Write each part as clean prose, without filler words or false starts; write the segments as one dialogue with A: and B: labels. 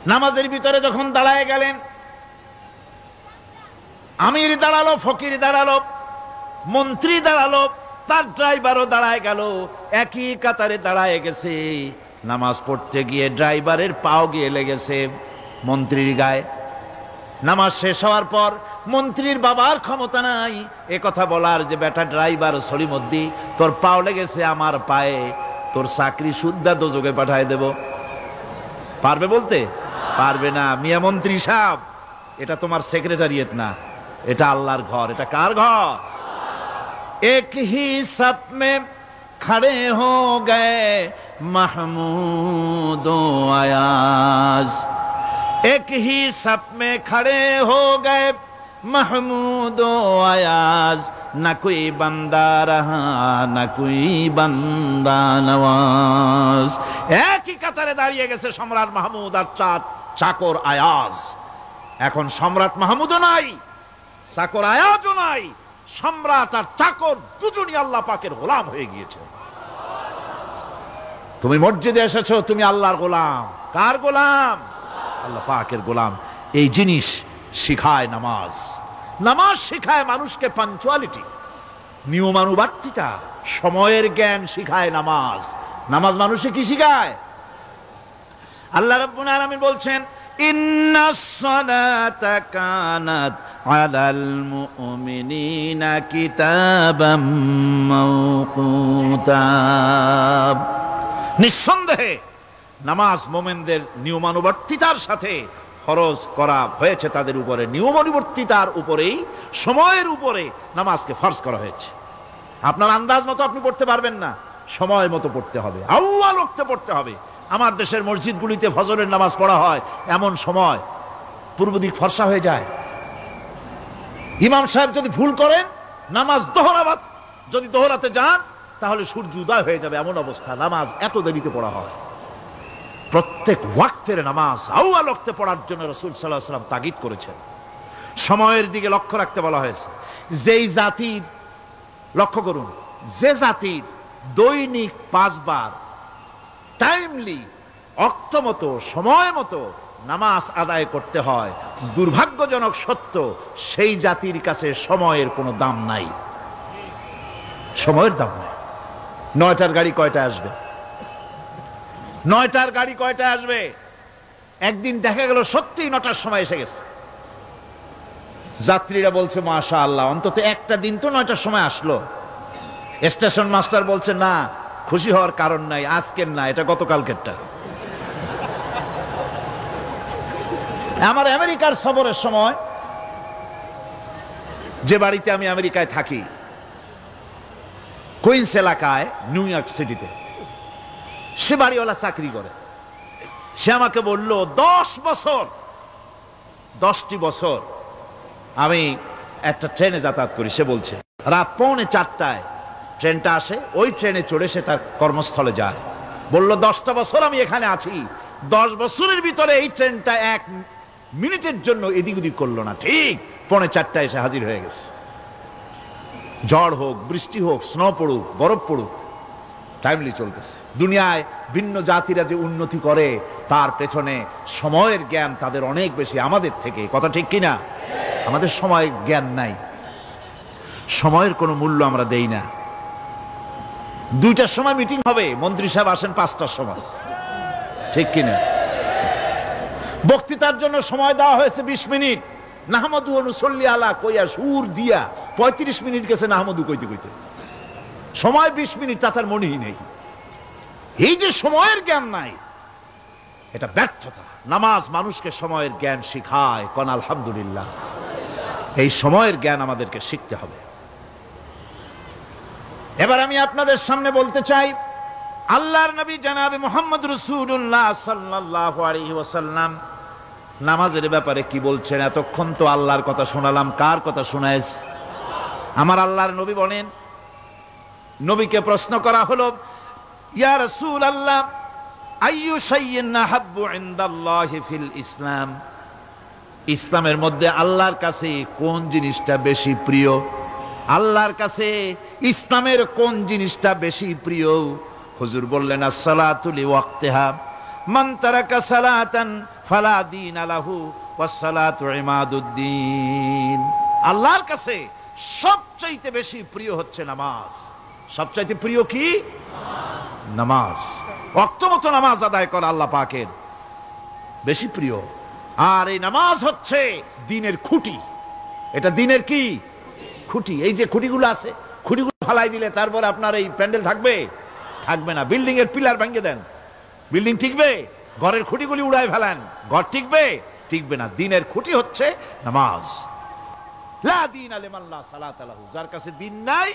A: নামাজের ভিতরে যখন দাঁড়ায় গেলেন, আমির দাঁড়ালো, ফকির দাঁড়ালো, মন্ত্রী দাঁড়ালো, তার ড্রাইভারও দাঁড়ায় গেল, একই কাতারে দাঁড়ায় গেছে। নামাজ পড়তে গিয়ে ড্রাইভারের পাও গিয়ে লেগেছে মন্ত্রীর গায়ে। নামাজ শেষ হওয়ার পর মন্ত্রীর বাবার ক্ষমতা নাই এ কথা বলার যে বেটা ড্রাইভার সলিমুদ্দি, তোর পাও লেগেছে আমার পায়ে, তোর চাকরি শুদ্ধা দোজকে পাঠায় দেব। পারবে বলতে? পারবে না। মিয়া মন্ত্রী সাহেব, এটা তোমার সেক্রেটারিয়েট না, এটা আল্লাহর ঘর। এটা কার ঘর? এক হি সব মে খড়ে হো গয়ে মাহমুদ ও আয়াজ, এক হি সব মে খড়ে হো গয়ে महमूद आयाज, न कोई बंदा रहा न कोई बंदा नवाज। একই কাতারে দাঁড়িয়ে গেছে সম্রাট মাহমুদ আর চাকর আয়াজ। এখন সম্রাট মাহমুদও নাই, চাকর আয়াজও নাই, সম্রাট আর চাকর দুজনই আল্লাহ পাকের গোলাম হয়ে গিয়েছে। তুমি মসজিদে এসেছো, তুমি আল্লাহর গোলাম। কার গোলাম? আল্লাহ পাকের গোলাম। এই জিনিস শিখায় নামাজ। নামাজ শিখায় মানুষকে পাঞ্চুয়ালিটি, নিয়মানুবর্তিতা, সময়ের জ্ঞান শিখায় নামাজ। নামাজ মানুষে কি শিখায়? আল্লাহ রাব্বুল আলামিন বলছেন, ইন্নাস সালাতা কানাত আলাল মুমিনিনা কিতাবাম মাওকুতা। নিঃসন্দেহে নামাজ মুমিনদের নিয়মানুবর্তিতার সাথে ফরজ করা হয়েছে, তাদের উপরে নিয়মানুবর্তিতার উপরেই, সময়ের উপরে নামাজকে ফরজ করা হয়েছে। আপনার আন্দাজ মতো আপনি পড়তে পারবেন না, সময় মতো পড়তে হবে, আউয়াল ওয়াক্তে পড়তে হবে। আমার দেশের মসজিদগুলিতে ফজরের নামাজ পড়া হয় এমন সময় পূর্ব দিক ফর্সা হয়ে যায়। ইমাম সাহেব যদি ভুল করেন, নামাজ যদি দোহরাতে যান, তাহলে সূর্য উদয় হয়ে যাবে, এমন অবস্থা। নামাজ এত দেরিতে পড়া হয়। প্রত্যেক ওয়াক্তের নামাজ আউয়াল ওয়াক্তে পড়ার জন্য রাসূল সাল্লাল্লাহু আলাইহি ওয়াসাল্লাম তাগিদ করেছেন। সময়ের দিকে লক্ষ্য রাখতে বলা হয়েছে। যেই জাতির, লক্ষ্য করুন, যে জাতির দৈনিক 5 বার টাইমলি, অক্ত মতো, সময় মতো নামাজ আদায় করতে হয়, দুর্ভাগ্যজনক সত্য, সেই জাতির কাছে সময়ের কোনো দাম নাই। সময়ের দাম নাই। 9টার গাড়ি কয়টায় আসবে? 9টার গাড়ি কয়টায় আসবে? একদিন দেখা গেল সত্যি 9টার সময় এসে গেছে। যাত্রীরা বলছে মাশাআল্লাহ, অন্তত একটা দিন তো 9টার সময় আসলো। স্টেশন মাস্টার বলছে না, খুশি হওয়ার কারণ নাই, আজকের না, এটা গতকালকেরটা। আমার আমেরিকার সফরের সময়, যে বাড়িতে আমি আমেরিকায় থাকি, কুইন্স এলাকায়, নিউ ইয়র্ক সিটিতে, সে বাড়িওয়ালা চাকরি করে। সে আমাকে বলল, 10টি বছর আমি একটা ট্রেনে যাতায়াত করি। সে বলছে রাত 3:45 ট্রেনটা আসে, ওই ট্রেনে চড়ে সে তার কর্মস্থলে যায়। বলল 10টা বছর আমি এখানে আছি, 10 বছরের ভিতরে এই ট্রেনটা 1 মিনিটের জন্য এদিক ওদিক করলো না, ঠিক 3:45 এসে হাজির হয়ে গেছে। ঝড় হোক, বৃষ্টি হোক, স্নো পড়ুক, বরফ পড়ুক, টাইমলি চলতেছে। দুনিয়ায় ভিন্ন জাতিরা যে উন্নতি করে, তার পেছনে সময়ের জ্ঞান তাদের অনেক বেশি আমাদের থেকে। কথা ঠিক কিনা? আমাদের সময়ের জ্ঞান নাই, সময়ের কোনো মূল্য আমরা দেই না। 2টার সময় মিটিং হবে, মন্ত্রী সাহেব আসেন 5টার সময়, ঠিক কিনা? বক্তৃতার জন্য সময় দেওয়া হয়েছে 20 মিনিট, নাহমাদু ওয়া নুসাল্লি আলা কইয়া সুর দিয়া 35 মিনিট গেছে নাহমাদু কইতে কইতে। সময় 20 মিনিট, তা তার মনেই নেই। এই যে সময়ের জ্ঞান নাই, এটা ব্যর্থতা। নামাজ মানুষকে সময়ের জ্ঞান শিখায়। কোন আলহামদুলিল্লাহ। এই সময়ের জ্ঞান আমাদেরকে শিখতে হবে। এবার আমি আপনাদের সামনে বলতে চাই, আল্লাহর নবী জনাবে মুহাম্মদ রাসূলুল্লাহ সাল্লাল্লাহু আলাইহি ওয়াসাল্লাম নামাজের ব্যাপারে কি বলছেন। এতক্ষণ তো আল্লাহর কথা শোনালাম, কার কথা শোনাইছে? আমার আল্লাহর নবী বলেন, নবীকে প্রশ্ন করা হলো, ইয়া রাসূলুল্লাহ আইয়ু শাইইন আহাব্বু ইনদাল্লাহি ফিল ইসলাম, ইসলামের মধ্যে আল্লাহর কাছে কোন জিনিসটা বেশি প্রিয়? আল্লাহর কাছে ইসলামের কোন জিনিসটা বেশি প্রিয়? হুজুর বললেন, আসসালাতু লিওয়াক্তিহা, মান তারাকা সালাতান ফালা দীন লাহু ওয়াস সালাতু ইমাদুদ্দিন। আল্লাহর কাছে সবচাইতে বেশি প্রিয় হচ্ছে নামাজ। সবচাইতে প্রিয় কি? নামাজ। ওয়াক্তমতো নামাজ আদায় করা আল্লাহ পাকের বেশি প্রিয়। আর এই নামাজ হচ্ছে দ্বীনের খুঁটি। এটা দ্বীনের কি? খুঁটি। এই যে খুঁটিগুলো আছে, খুঁটিগুলো ফালাই দিলে তারপর আপনার এই প্যান্ডেল থাকবে? থাকবে না। বিল্ডিং এর পিলার ভেঙে দেন, বিল্ডিং টিকবে? ঘরের খুঁটিগুলি উড়ায় ফেলেন, ঘর টিকবে? টিকবে না। দ্বীনের খুঁটি হচ্ছে নামাজ। লা দীনা লিমান লা সালাতা লাহু। যার কাছে দ্বীন নাই,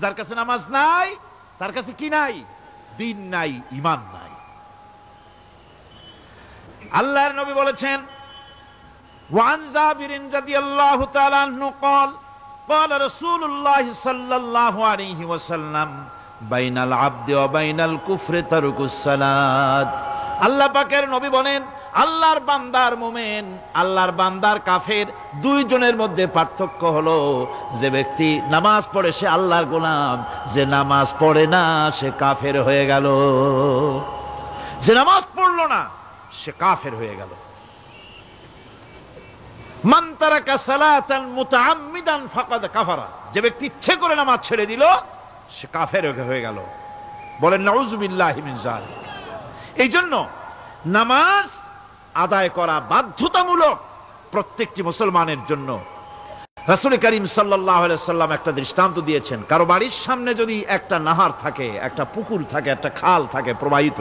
A: যার কাছে নামাজ নাই, তার কাছে কি নাই? দ্বীন নাই, ঈমান নাই। আল্লাহর নবী বলেছেন, ওয়ান জাবিরিন রাদিয়াল্লাহু তাআলা আনহু قال قال رسول الله صلى الله عليه وسلم بين العبد وبين الكفر ترك الصلاة। আল্লাহ পাকের নবী বলেন, আল্লাহর বান্দার মুমিন, আল্লাহর বান্দার কাফের, দুইজনের মধ্যে পার্থক্য হলো যে ব্যক্তি নামাজ পড়ে সে আল্লাহর গোলাম, যে নামাজ পড়ে না সে কাফের হয়ে গেল। যে নামাজ পড়লো না সে কাফের হয়ে গেল। মান তারাকা সালাতান মুতাআম্মিদান ফাকাদ কাফারা। যে ব্যক্তি ইচ্ছে করে নামাজ ছেড়ে দিল সে কাফের হয়ে গেল। বলেন নাউযুবিল্লাহি মিন যালিক। এই জন্য নামাজ আদায় করা বাধ্যতামূলক প্রত্যেকটি মুসলমানের জন্য। রাসূল করিম সাল্লাল্লাহু আলাইহি সাল্লাম একটা দৃষ্টান্ত দিয়েছেন। কারো বাড়ির সামনে যদি একটা নাহার থাকে, একটা পুকুর থাকে, একটা খাল থাকে প্রবাহিত,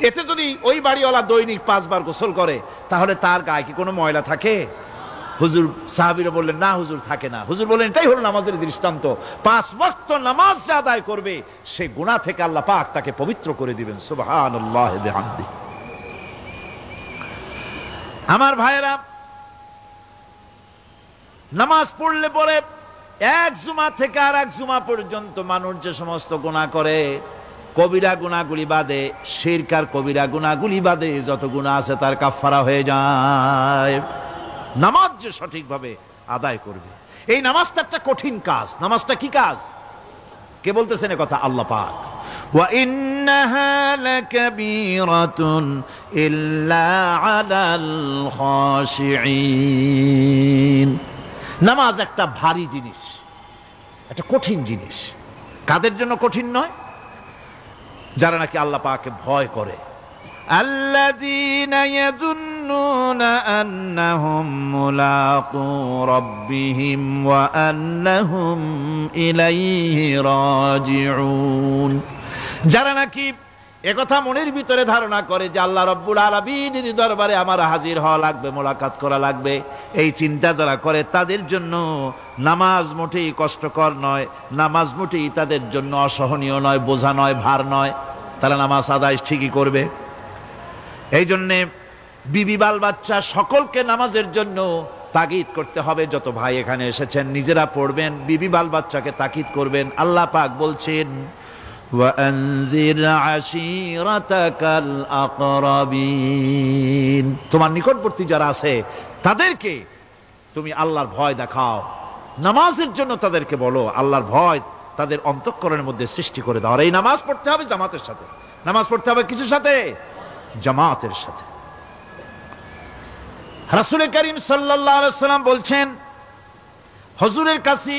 A: এতে যদি ওই বাড়িওয়ালা দৈনিক 5 বার গোসল করে তাহলে তার গায়ে কি কোনো ময়লা থাকে? হুজুর, সাহাবীরা বললেন না হুজুর, থাকে না। হুজুর বললেন এটাই হলো নামাজের দৃষ্টান্ত। 5 ওয়াক্ত নামাজ যে আদায় করবে সে গুনাহ থেকে আল্লাহ পাক তাকে পবিত্র করে দিবেন। সুবহানাল্লাহি ওয়া বিহামদিহি। আমার ভাইয়েরা, নামাজ পড়লে পরে এক জুমা থেকে আর এক জুমা পর্যন্ত মানুষ যে সমস্ত গুনাহ করে, কবিরা গুনাহগুলি বাদে, শিরক আর কবিরা গুনাহগুলি বাদে যত গুনাহ আছে তার কাফারা হয়ে যায়। নামাজ যে সঠিকভাবে আদায় করবে, এই নামাজটা একটা কঠিন কাজ। নামাজটা কি কাজ? কে বলতেছেন কথা? আল্লাহ পাক। ওয়া ইন্নাহা লাকাবীরাতুন ইল্লা আলাল খাশিঈন। নামাজ একটা ভারী জিনিস, একটা কঠিন জিনিস। কাদের জন্য কঠিন নয়? যারা নাকি আল্লাহ পাককে ভয় করে। আল্লাযীনা ইয়াযুন্নুনা আন্নাহুম মুলাকু রাব্বিহিম ওয়া আন্নাহুম ইলাইহি রাজিউন। যারা নাকি একথা মনের ভিতরে ধারণা করে যে আল্লাহ রাব্বুল আলামিনের দরবারে আমার হাজির হওয়া লাগবে, মোলাকাত করা লাগবে, এই চিন্তা যারা করে তাদের জন্য নামাজ মোটেই কষ্টকর নয়, নামাজ মোটেই তাদের জন্য অসহনীয় নয়, বোঝা নয়, ভার নয়। তারা নামাজ আদায় ঠিকই করবে। এই জন্যে বিবি বাল বাচ্চা সকলকে নামাজের জন্য তাগিদ করতে হবে। যত ভাই এখানে এসেছেন নিজেরা পড়বেন, বিবি বাল বাচ্চাকে তাকিদ করবেন। আল্লাহ পাক বলছেন, ওয়ানজির আশীরাতাকাল আকরাবিন। তোমার নিকটবর্তী যারা আছে তাদেরকে তুমি আল্লাহর ভয় দেখাও। নামাজের জন্য তাদেরকে বলো, আল্লাহর ভয় তাদের অন্তঃকরণের মধ্যে সৃষ্টি করে দাও। আর এই নামাজ পড়তে হবে জামাতের সাথে। নামাজ পড়তে হবে কিছুর সাথে? জামাতের সাথে। রাসূল করিম সাল্লাল্লাহু আলাইহি ওয়াসাল্লাম বলছেন, হুজুরের কাছে,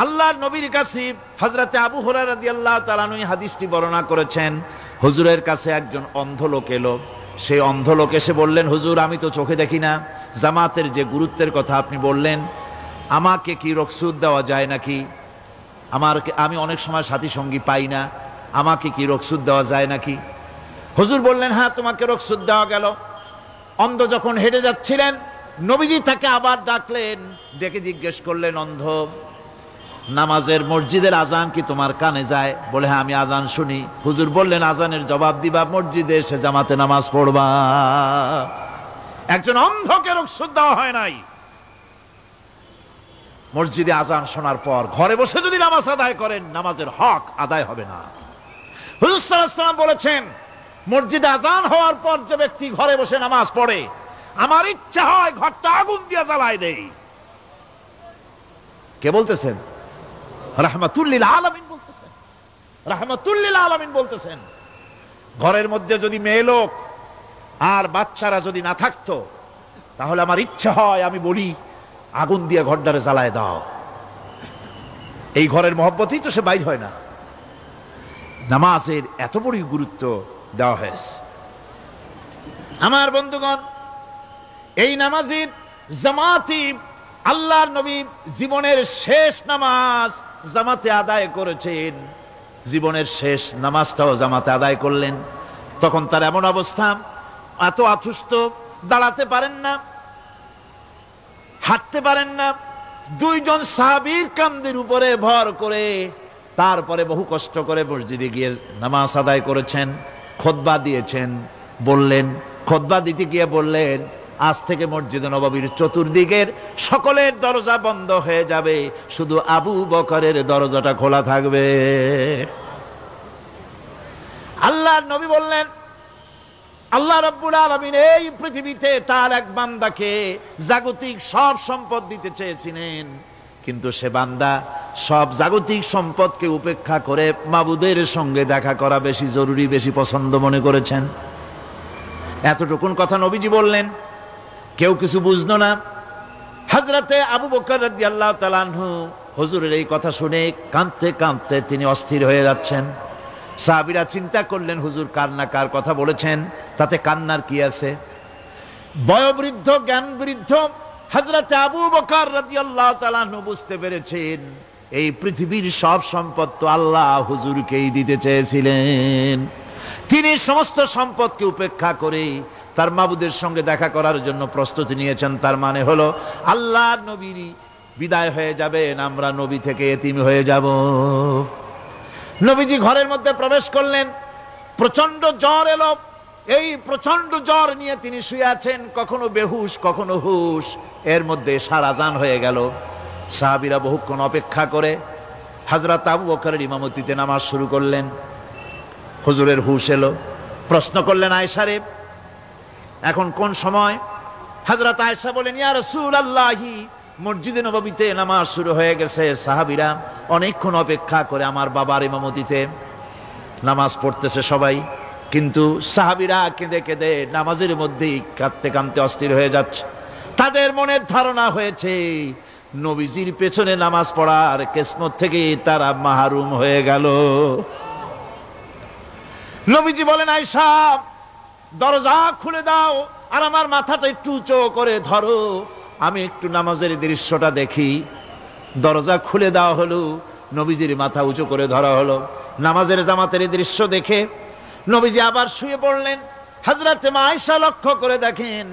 A: আল্লাহর নবীর কাছে হযরতে আবু হুরায়রা রাদিয়াল্লাহু তাআলা আনহু হাদিসটি বর্ণনা করেছেন। হুজুরের কাছে একজন অন্ধ লোক এলো। সেই অন্ধ লোক এসে বললেন, হুজুর আমি তো চোখে দেখি না, জামাতের যে গুরুত্বের কথা আপনি বললেন, আমাকে কি রুখসত দেওয়া যায় নাকি? আমি অনেক সময় সাথী সঙ্গী পাই না, আমাকে কি রুখসত দেওয়া যায় নাকি? হুজুর বললেন, হ্যাঁ তোমাকে রুখসত দেওয়া গেল। অন্ধ যখন হেঁটে যাচ্ছিলেন নবীজি তাকে আবার ডাকলেন, ডেকে জিজ্ঞেস করলেন, অন্ধ নামাজের মসজিদের আজান কি তোমার কানে যায়? বলে হ্যাঁ আমি আজান শুনি। হুজুর বললেন, আজানের জবাব দিবা, মসজিদে এসে জামাতে নামাজ পড়বা। একজন অন্ধকে রুখসত দেওয়া হয় নাই। মসজিদে আজান শোনার পর ঘরে বসে যদি নামাজ আদায় করেন, নামাজের হক আদায় হবে না। হুজুর সাল্লাল্লাহু আলাইহি ওয়াসাল্লাম বলেছেন, মসজিদে আজান হওয়ার পর যে ব্যক্তি ঘরে বসে নামাজ পড়ে, আমার ইচ্ছা হয় ঘরটা আগুন দিয়ে জ্বালায় দেই। কে বলতেছেন? রাহমাতুল লিল আলামিন বলতেছেন। রাহমাতুল লিল আলামিন বলতেছেন। ঘরের মধ্যে যদি মেয়ে লোক আর বাচ্চারা যদি না থাকতো তাহলে আমার ইচ্ছা হয় আমি বলি আগুন দিয়ে ঘরটারে জ্বালায় দাও। এই ঘরের মহব্বতেই তো সে বাইর হয় না। নামাজের এত বড় গুরুত্ব দেওয়া হয়েছে। আমার বন্ধুগণ, এই নামাজের জামাতি আল্লাহর নবী জীবনের শেষ নামাজ জামাতে আদায় করেছেন। জীবনের শেষ নামাজটাও জামাতে আদায় করলেন। তখন তার এমন অবস্থা, এত অসুস্থ, দাঁড়াতে পারেন না, হাঁটতে পারেন না। দুইজন সাহাবীর কাঁধের উপরে ভর করে তারপরে বহু কষ্ট করে মসজিদে গিয়ে নামাজ আদায় করেছেন। খুতবা দিয়েছেন, বললেন, খুতবা দিতে গিয়ে বললেন, আজ থেকে মসজিদে নববীর চতুর্দিকের সকলের দরজা বন্ধ হয়ে যাবে, শুধু আবু বকরের দরজাটা খোলা থাকবে। আল্লাহর নবী বললেন, আল্লাহ রাব্বুল আলামিন এই পৃথিবীতে তার এক বান্দাকে জাগতিক সব সম্পদ দিতে চেয়েছিলেন, কিন্তু সে বান্দা সব জাগতিক সম্পদকে উপেক্ষা করে মাবুদের সঙ্গে দেখা করা বেশি জরুরি, বেশি পছন্দ মনে করেছেন। এতটুকুন কথা নবীজি বললেন, কেউ কিছু বুঝলো না। হযরতে আবু বকর রাদিয়াল্লাহু তাআলা আনহু হুজুরের এই কথা শুনে কাঁদতে কাঁদতে তিনি অস্থির হয়ে যাচ্ছেন। সাহাবীরা চিন্তা করলেন, হুজুর কান্না কার কথা বলেছেন, তাতে কান্নার কি আছে? বয়োবৃদ্ধ, জ্ঞান বৃদ্ধ হযরতে আবু বকর রাদিয়াল্লাহু তাআলা আনহু বুঝতে পেরেছেন এই পৃথিবীর সব সম্পদ তো আল্লাহ হুজুরকেই দিতে চেয়েছিলেন। তিনি সমস্ত সম্পদকে উপেক্ষা করে তার মাবুদের সঙ্গে দেখা করার জন্য প্রস্তুতি নিয়েছেন। তার মানে হলো আল্লাহর নবীর বিদায় হয়ে যাবেন, আমরা নবী থেকে এতিম হয়ে যাব। নবীজি ঘরের মধ্যে প্রবেশ করলেন, প্রচন্ড জ্বর এলো। এই প্রচন্ড জ্বর নিয়ে তিনি শুয়ে আছেন, কখনো বেহুশ কখনো হুশ। এর মধ্যে সারা জান হয়ে গেল। সাহাবীরা বহুক্ষণ অপেক্ষা করে হযরত আবু বকরের ইমামতিতে নামাজ শুরু করলেন। হুজুরের হুশ এলো, প্রশ্ন করলেন, আয়েশা রে, এখন কোন সময়? হযরত আয়েশা বলেন, ইয়া রাসূলুল্লাহি, মসজিদে নববীতে নামাজ শুরু হয়ে গেছে। সাহাবীরা অনেকক্ষণ অপেক্ষা করে আমার বাবার ইমামতিতে নামাজ পড়তেছে সবাই, কিন্তু সাহাবীরা কেঁদে কেঁদে নামাজের মধ্যেই কাঁদতে কাঁদতে অস্থির হয়ে যাচ্ছে। তাদের মনের ধারণা হয়েছে নবীজির পেছনে নামাজ পড়ার কিসমত থেকে তারা মাহরুম হয়ে গেল। নবীজি বলেন, আয়েশা দরজা খুলে দাও আর আমার মাথাটা একটু উঁচু করে ধরো, আমি একটু নামাজের দৃশ্যটা দেখি। দরজা খুলে দেওয়া হলো, নবীজির মাথা উঁচু করে ধরা হলো। নামাজের জামাতের দৃশ্য দেখে নবীজি আবার শুয়ে পড়লেন। হযরতে মা আয়েশা লক্ষ্য করে দেখেন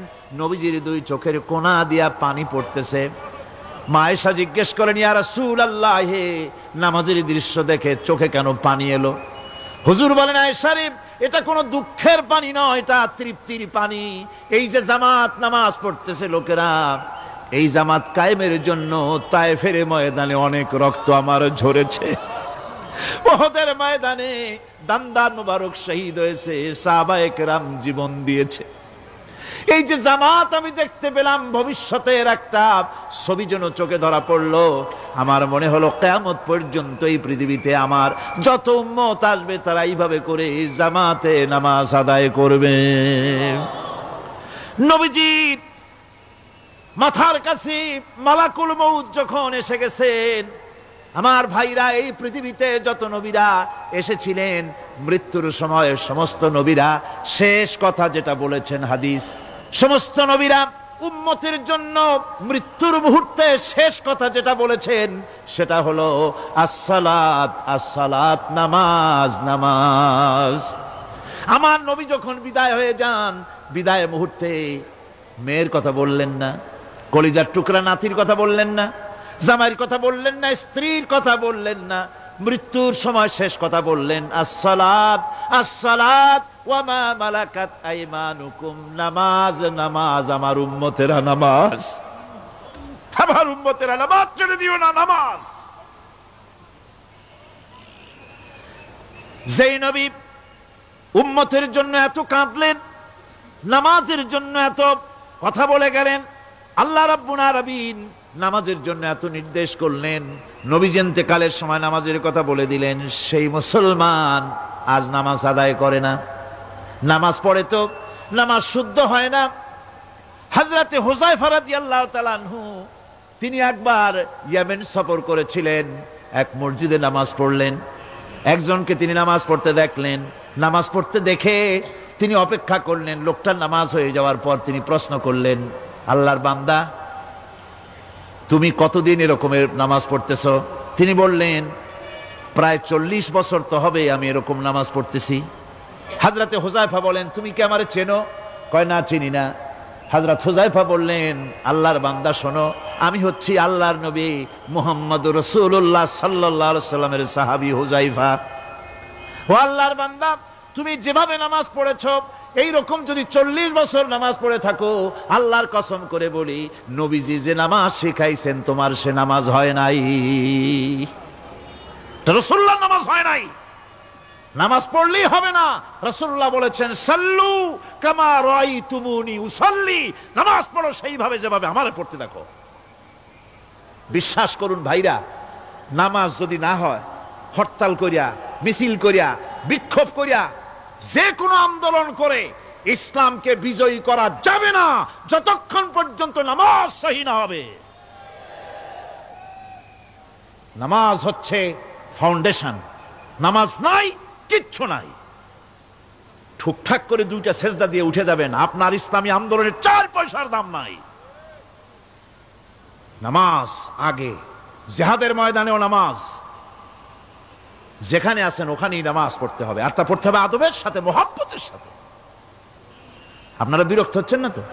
A: নবীজির দুই চোখের কোনা দিয়া পানি পড়তেছে। মা আয়েশা জিজ্ঞেস করেন, ইয়া রাসূলুল্লাহ, নামাজের দৃশ্য দেখে চোখে কেন পানি এলো? হুজুর বলেন, আয়েশা রে, এটা কোনো দুঃখের পানি নয়, এটা তৃপ্তির পানি। এই যে জামাত নামাজ পড়তেছে লোকেরা, এই জামাত কায়েমের জন্য তায়েফের ময়দানে অনেক রক্ত আমার ঝরেছে। উহুদের ময়দানে দান্দান মুবারক শহীদ হয়েছে, সাহাবায়ে কেরাম জীবন দিয়েছে। এই যে জামাত আমি দেখতে পেলাম, ভবিষ্যতের একটা ছবি যেন চোখে ধরা পড়লো। আমার মনে হলো কিয়ামত পর্যন্ত এই পৃথিবীতে আমার যত উম্মত আসবে তারা এইভাবে করে জামাতে নামাজ আদায় করবে। নবীজি মাথার কাছে মালাকুল মউত যখন এসে গেছেন, আমার ভাইরা, এই পৃথিবীতে যত নবীরা এসেছিলেন মৃত্যুর সময় সমস্ত নবীরা শেষ কথা যেটা বলেছেন, হাদিস, সমস্ত নবীরা উম্মতের জন্য মৃত্যুর মুহূর্তে শেষ কথা যেটা বলেছেন সেটা হলো আসসালাত, আসসালাত, নামাজ, নামাজ। আমার নবী যখন বিদায় হয়ে যান, বিদায় মুহূর্তে মেয়ের কথা বললেন না, কলিজার টুকরা নাতির কথা বললেন না, জামাইয়ের কথা বললেন না, স্ত্রীর কথা বললেন না, মৃত্যুর সময় শেষ কথা বললেন আসসালাত, আসসালাত ওয়া মা মালাকাত আইমানুকুম, নামাজ, নামাজ, আমার উম্মতেরা নামাজ, আমার উম্মতেরা নামাজ ছেড়ে দিও না, নামাজ। যেই নবী উম্মতের জন্য এত কাঁদলেন, নামাজের জন্য এত কথা বলে গেলেন, আল্লাহ রাব্বুল আলামিন নামাজের জন্য এত নির্দেশ করলেন, নবীজি ইন্তেকালের সময় নামাজের কথা বলে দিলেন, সেই মুসলমান আজ নামাজ আদায় করে না। নামাজ পড়ে তো নামাজ শুদ্ধ হয় না। হযরতে হুযায়ফা রাদিয়াল্লাহু তাআলা আনহু তিনি একবার ইয়েমেন সফর করেছিলেন, এক মসজিদে নামাজ পড়লেন। একজনকে তিনি নামাজ পড়তে দেখলেন, নামাজ পড়তে দেখে তিনি অপেক্ষা করলেন। লোকটার নামাজ হয়ে যাওয়ার পর তিনি প্রশ্ন করলেন, আল্লাহর বান্দা, তুমি কতদিন এরকমের নামাজ পড়তেছ? তিনি বললেন, প্রায় 40 বছর তো হবে আমি এরকম নামাজ পড়তেছি। হযরতে হুযায়ফা বলেন, তুমি কি আমারে চেনো? কয়, না, চিনি না। হযরত হুযায়ফা বললেন, আল্লাহর বান্দা শোনো, আমি হচ্ছি আল্লাহর নবী মুহাম্মদুর রাসূলুল্লাহ সাল্লাল্লাহু আলাইহি সাল্লামের সাহাবী হুযায়ফা। ও আল্লাহর বান্দা, তুমি যেভাবে নামাজ পড়েছো এই রকম যদি 40 বছর নামাজ পড়ে থাকো, আল্লাহর কসম করে বলি, নবীজি যে নামাজ শিখাইছেন তোমার সে নামাজ হয় নাই। রাসূলুল্লাহর নামাজ হয় নাই, নামাজ পড়লেই হবে না। রাসূলুল্লাহ বলেছেন, সাল্লু কামা রাআইতুমুনি উসাল্লি, নামাজ পড়ো সেইভাবে যেভাবে আমারে পড়তে দেখো। বিশ্বাস করুন ভাইরা, নামাজ যদি না হয়, হরতাল করিয়া, মিছিল করিয়া, বিক্ষোভ করিয়া, যে কোনো আন্দোলন করে ইসলামকে বিজয়ী করা যাবে না যতক্ষণ পর্যন্ত নামাজ সহি না হবে। নামাজ হচ্ছে ফাউন্ডেশন, নামাজ নাই কিচ্ছু নাই। ঠুকঠাক করে 2টা সেজদা দিয়ে উঠে যাবেন, আপনার ইসলামী আন্দোলনের 4 পয়সার দাম নাই। নামাজ আগে, জিহাদের ময়দানেও নামাজ, যেখানে আছেন ওখানেই নামাজ পড়তে হবে, আর তা পড়তে হবে আদবের সাথে, মুহাব্বতের সাথে। আপনারা বিরক্ত হচ্ছেন না তো?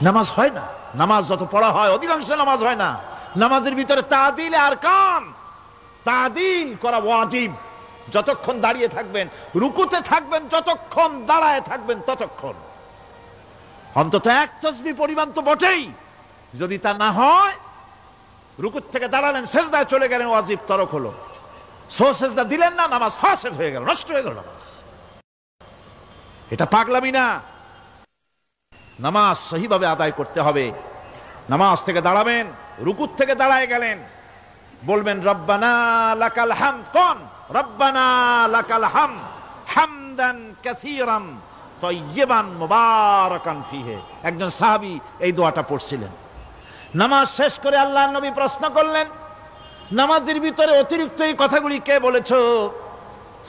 A: নামাজ হয় না। নামাজ যত পড়া হয়, অধিকাংশ নামাজ হয় না। নামাজের ভিতরে তাদিল আর কান, তাদিল করা ওয়াজিব। যতক্ষণ দাঁড়িয়ে থাকবেন, রুকুতে থাকবেন, যতক্ষণ দাঁড়ায় থাকবেন ততক্ষণ অন্তত 1 তাসবিহ পরিমাণ তো বটেই। যদি তা না হয়, রুকুত থেকে দাঁড়ালেন, সেজদায় চলে গেলেন, ওয়াজিব তরক হলো। সেজদা দিলেন না, নামাজ ফাসেদ হয়ে গেল, নষ্ট হয়ে গেল নামাজ। এটা পাগলামি না। নামাজ সহিভাবে আদায় করতে হবে। নামাজ থেকে দাঁড়াবেন, রুকুত থেকে দাঁড়ায় গেলেন, বলবেন রব্বানা লাকাল হামদ। কোন রব্বানা লাকাল হামদ হামদান কাসীরান তাইয়্যিবান মুবারাকান ফীহি। একজন সাহাবী এই দোয়াটা পড়ছিলেন। নামাজ শেষ করে আল্লাহর নবী প্রশ্ন করলেন, নামাজের ভিতরে অতিরিক্ত এই কথাগুলি কে বলেছো?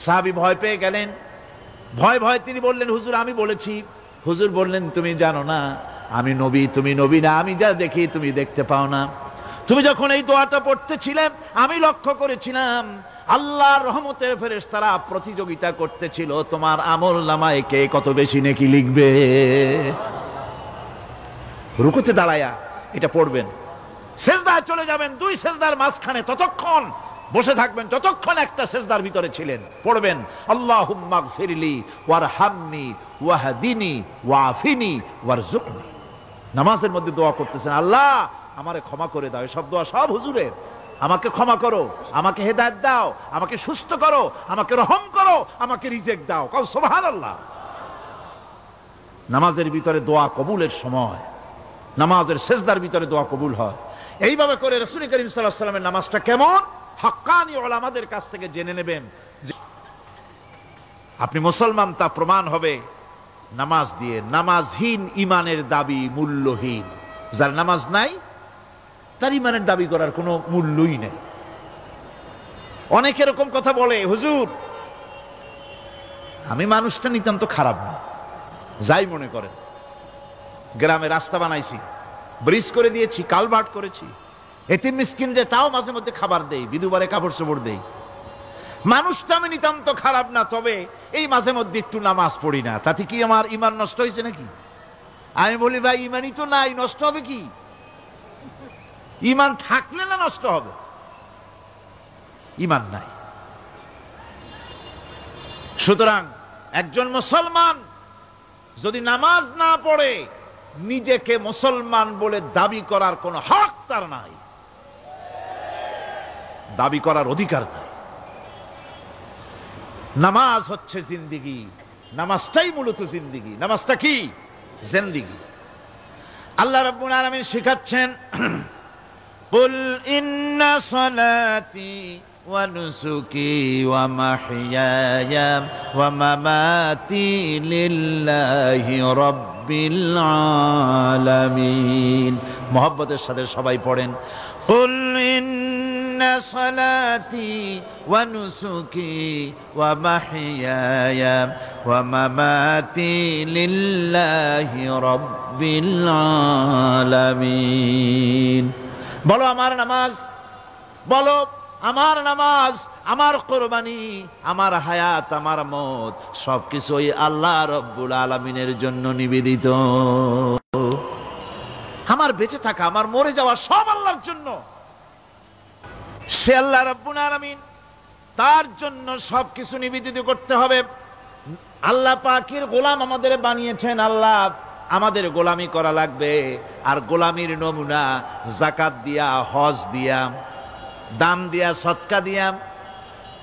A: সাহাবী ভয় পেয়ে গেলেন। ভয় তিনি বললেন, হুজুর আমি বলেছি। হুজুর বললেন, তুমি জানো না আমি নবী, তুমি নবী না, আমি যা দেখি তুমি দেখতে পাও না। তুমি যখন এই দোয়াটা পড়তেছিলে আমি লক্ষ্য করেছিলাম আল্লাহর রহমতের ফেরেশতারা প্রতিযোগিতা করতেছিল তোমার আমল নামায় কে কত বেশি নেকি লিখবে। রুকুতে দাঁড়ায়া এটা পড়বেন, সেজদায় চলে যাবেন, দুই সেজদার মাঝখানে ততক্ষণ বসে থাকবেন যতক্ষণ একটা সেজদার ভিতরে ছিলেন। পড়বেন আল্লাহুম্মা গফিরলি ওয়ারহামনি ওয়াহদিনি ওয়াফিনি ওয়ারজুকনি। নামাজের মধ্যে দোয়া করতেছেন, আল্লাহ আমারে ক্ষমা করে দাও। সব দোয়া সব হুজুরের। আমাকে ক্ষমা করো, আমাকে হেদায়েত দাও, আমাকে সুস্থ করো, আমাকে রহম করো, আমাকে রিজিক দাও। কাও সুবহানাল্লাহ। নামাজের ভিতরে দোয়া কবুলের সময়, নামাজের সেজদার ভিতরে দোয়া কবুল হয়। এইভাবে করে রাসূল করিম সাল্লাল্লাহু আলাইহি ওয়াসাল্লামের নামাজটা কেমন হাক্কানি উলামাদের কাছ থেকে জেনে নেবেন। আপনি মুসলমান তা প্রমাণ হবে নামাজ দিয়ে। নামাজহীন ইমানের দাবি মূল্যহীন। যার নামাজ নাই তার ইমানের দাবি করার কোনো মূল্যই নেই। অনেক এরকম কথা বলে, হুজুর আমি মানুষটা নিতান্ত খারাপ না, যাই মনে করেন, গ্রামে রাস্তা বানাইছি, ব্রিজ করে দিয়েছি, কালভার্ট করেছি, এতিম মিসকিনরে তাও মাঝে মধ্যে খাবার দেই, বিধবারে কাপড় চোপড় দেই, মানুষটা আমি নিতান্ত খারাপ না, তবে এই মাঝে মধ্যে একটু নামাজ পড়ি না, তাতে কি আমার ইমান নষ্ট হয়েছে নাকি? আমি বলি ভাই ইমানই তো নাই, নষ্ট হবে কি? ইমান থাকলে না নষ্ট হবে? ইমান নাই। সুতরাং একজন মুসলমান যদি নামাজ না পড়ে নিজেকে মুসলমান বলে দাবি করার কোনো হক তার নাই, দাবি করার অধিকার নাই। নামাজ হচ্ছে জিন্দিগি, নামাজটাই মূলত জিন্দিগি। নামাজটা কি? জিন্দিগি। আল্লাহ রাব্বুল আলামিন শিখাচ্ছেন, কুল ইন্না সালাতি ওয়া নুসুকি ওয়া মাহইয়ায়া ওয়া মামাতি লিল্লাহি রাব্বিল আলামিন। মুহাব্বতের সাথে সবাই পড়েন, কুল ইন্না সালাতি ওয়া নুসুকি ওয়া মাহইয়ায়া ওয়া মামাতি লিল্লাহি রাব্বিল আলামিন। বলো আমার নামাজ, বলো আমার নামাজ, আমার কোরবানি, আমার হায়াত, আমার মত সবকিছুই আল্লাহ রব্বুল আলামিনের জন্য নিবেদিত। আমার বেঁচে থাকা, আমার মরে যাওয়া সব আল্লাহর জন্য। সে আল্লাহ রব্বুল আলামিন, তার জন্য সবকিছু নিবেদিত করতে হবে। আল্লাহ পাকের গোলাম আমাদের বানিয়েছেন, আল্লাহ আমাদের গোলামি করা লাগবে। আর গোলামির নমুনা যাকাত দিয়া, হজ দিয়া, দান দিয়া, সদকা দিয়া,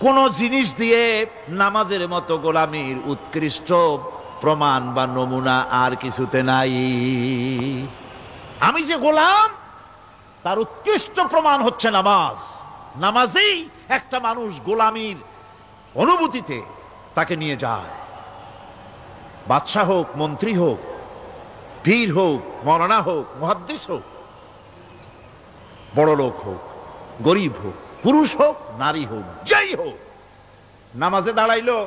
A: কোন জিনিস দিয়ে নামাজের মতো গোলামির উৎকৃষ্ট প্রমাণ বা নমুনা আর কিছুতে নাই। আমি যে গোলাম তার উৎকৃষ্ট প্রমাণ হচ্ছে নামাজ। নামাজেই একটা মানুষ গোলামির অনুভূতিতে তাকে নিয়ে যায়। বাদশাহ হোক, মন্ত্রী হোক, পীর হোক, মৌলানা হোক, মুহাদ্দিস হোক, বড় লোক হোক, গরিব হোক, পুরুষ হোক, নারী হোক, যেই হোক, নামাজে দাঁড়াইলো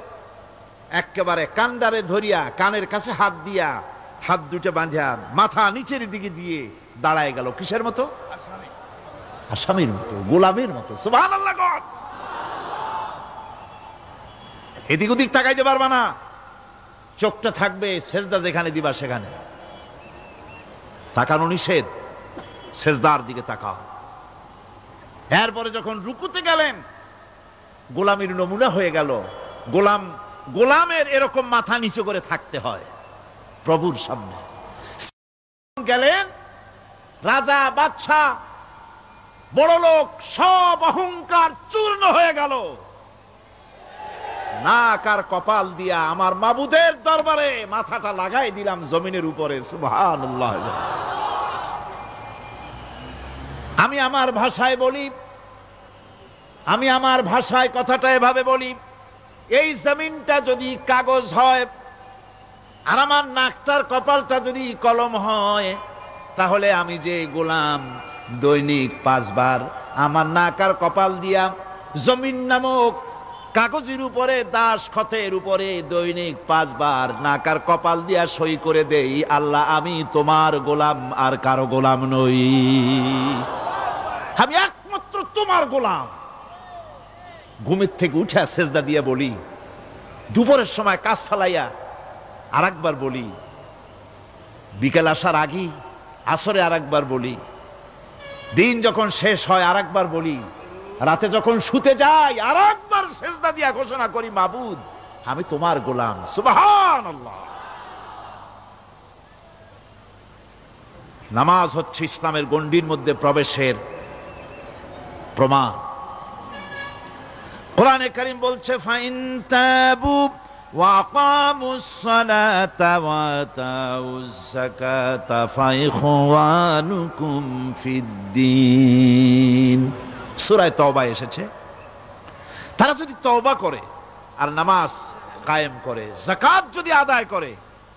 A: একেবারে কান্ডারে ধরিয়া, কানের কাছে হাত দিয়া, হাত দুটো বাঁধিয়া মাথা নিচের দিকে দিয়ে দাঁড়ায় গেল। কিসের মতো? আসামির মতো, গোলামের মতো। সুবহানাল্লাহ। এদিক ওদিক তাকাইতে পারবা না, চোখটা থাকবে সেজদা যেখানে দিবা সেখানে। তাকানো নিষেধ, সেজদার দিকে তাকাও। এরপরে যখন রুকুতে গেলেন, গোলামির নমুনা হয়ে গেল। গোলামের এরকম মাথা নিচু করে থাকতে হয় প্রভুর সামনে। গেলেন রাজা, বাদশা, বড় লোক, সব অহংকার চূর্ণ হয়ে গেল। নাক আর কপাল দিয়া আমার মাবুদের দরবারে মাথাটা লাগাই দিলাম জমিনের উপরে। সুবহানাল্লাহ। আমি আমার ভাষায় বলি, আমি আমার ভাষায় কথাটা এভাবে বলি, এই জমিনটা যদি কাগজ হয় আর আমার নাকটার কপালটা যদি কলম হয়, তাহলে আমি যে গোলাম দৈনিক 5 বার আমার নাক আর কপাল দিয়া জমিন নামক কাগজের উপরে দাস খতের উপরে দৈনিক 5 বার নাকার কপাল দিয়া সই করে দেই, আল্লাহ আমি তোমার গোলাম, আর কারো গোলাম নই, আমি একমাত্র তোমার গোলাম। ঘুমের থেকে উঠে সেজদা দিয়ে বলি, দুপুরের সময় কাজ ফালাইয়া আর একবার বলি, বিকেল আসার আগেই আসরে আর একবার বলি, দিন যখন শেষ হয় আর একবার বলি, রাতে যখন শুতে যাই আর একবার সেজদা দিয়া ঘোষণা করি, মাবুদ আমি তোমার গোলাম। সুবহানাল্লাহ। নামাজ হচ্ছে ইসলামের গণ্ডির মধ্যে প্রবেশের প্রমাণ। কোরআনে কারীম বলছে, ফাইন তাবু ওয়া আকামুস সালাতা ওয়া আতাউজ যাকাতা ফাইখওয়ানুকুম ফিদ্দীন। সূরা তওবা এসেছে, তারা যদি তওবা করে আর নামাজ কায়েম করে, যাকাত যদি আদায় করে,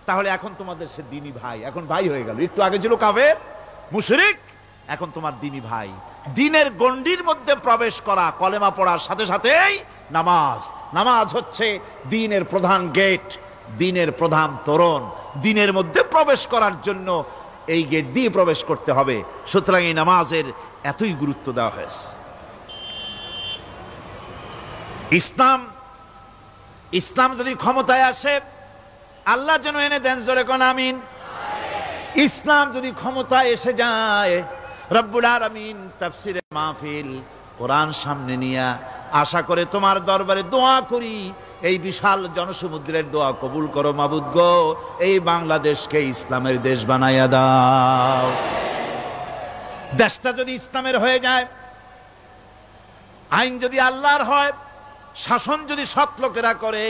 A: তাহলে এখন তোমাদের সে দ্বীনি ভাই, এখন ভাই হয়ে গেল। একটু আগে ছিল কাফের মুশরিক, এখন তোমার দ্বীনি ভাই। দ্বীনের গণ্ডির মধ্যে প্রবেশ করা, কলেমা পড়ার সাথে সাথেই নামাজ। নামাজ হচ্ছে দ্বীনের প্রধান গেট, দ্বীনের প্রধান তোরণ। দ্বীনের মধ্যে প্রবেশ করার জন্য এই গেট দিয়ে প্রবেশ করতে হবে। সুতরাং এই নামাজের এতই গুরুত্ব দেওয়া হয়েছে। ইসলাম যদি ক্ষমতায় আসে, আল্লাহ যেন এনে দেন, জোরে কোন আমিন। ইসলাম যদি ক্ষমতায় এসে যায়, রব্বুল আলামিন তাফসিরে মাহফিল কোরআন সামনে নিয়ে আশা করে তোমার দরবারে দোয়া করি, এই বিশাল জনসমুদ্রের দোয়া কবুল করো মাবুদ গো, এই বাংলাদেশকে ইসলামের দেশ বানাইয়া দাও। দেশটা যদি ইসলামের হয়ে যায়, আইন যদি আল্লাহর হয়, শাসন যদি সৎ লোকেরা করে,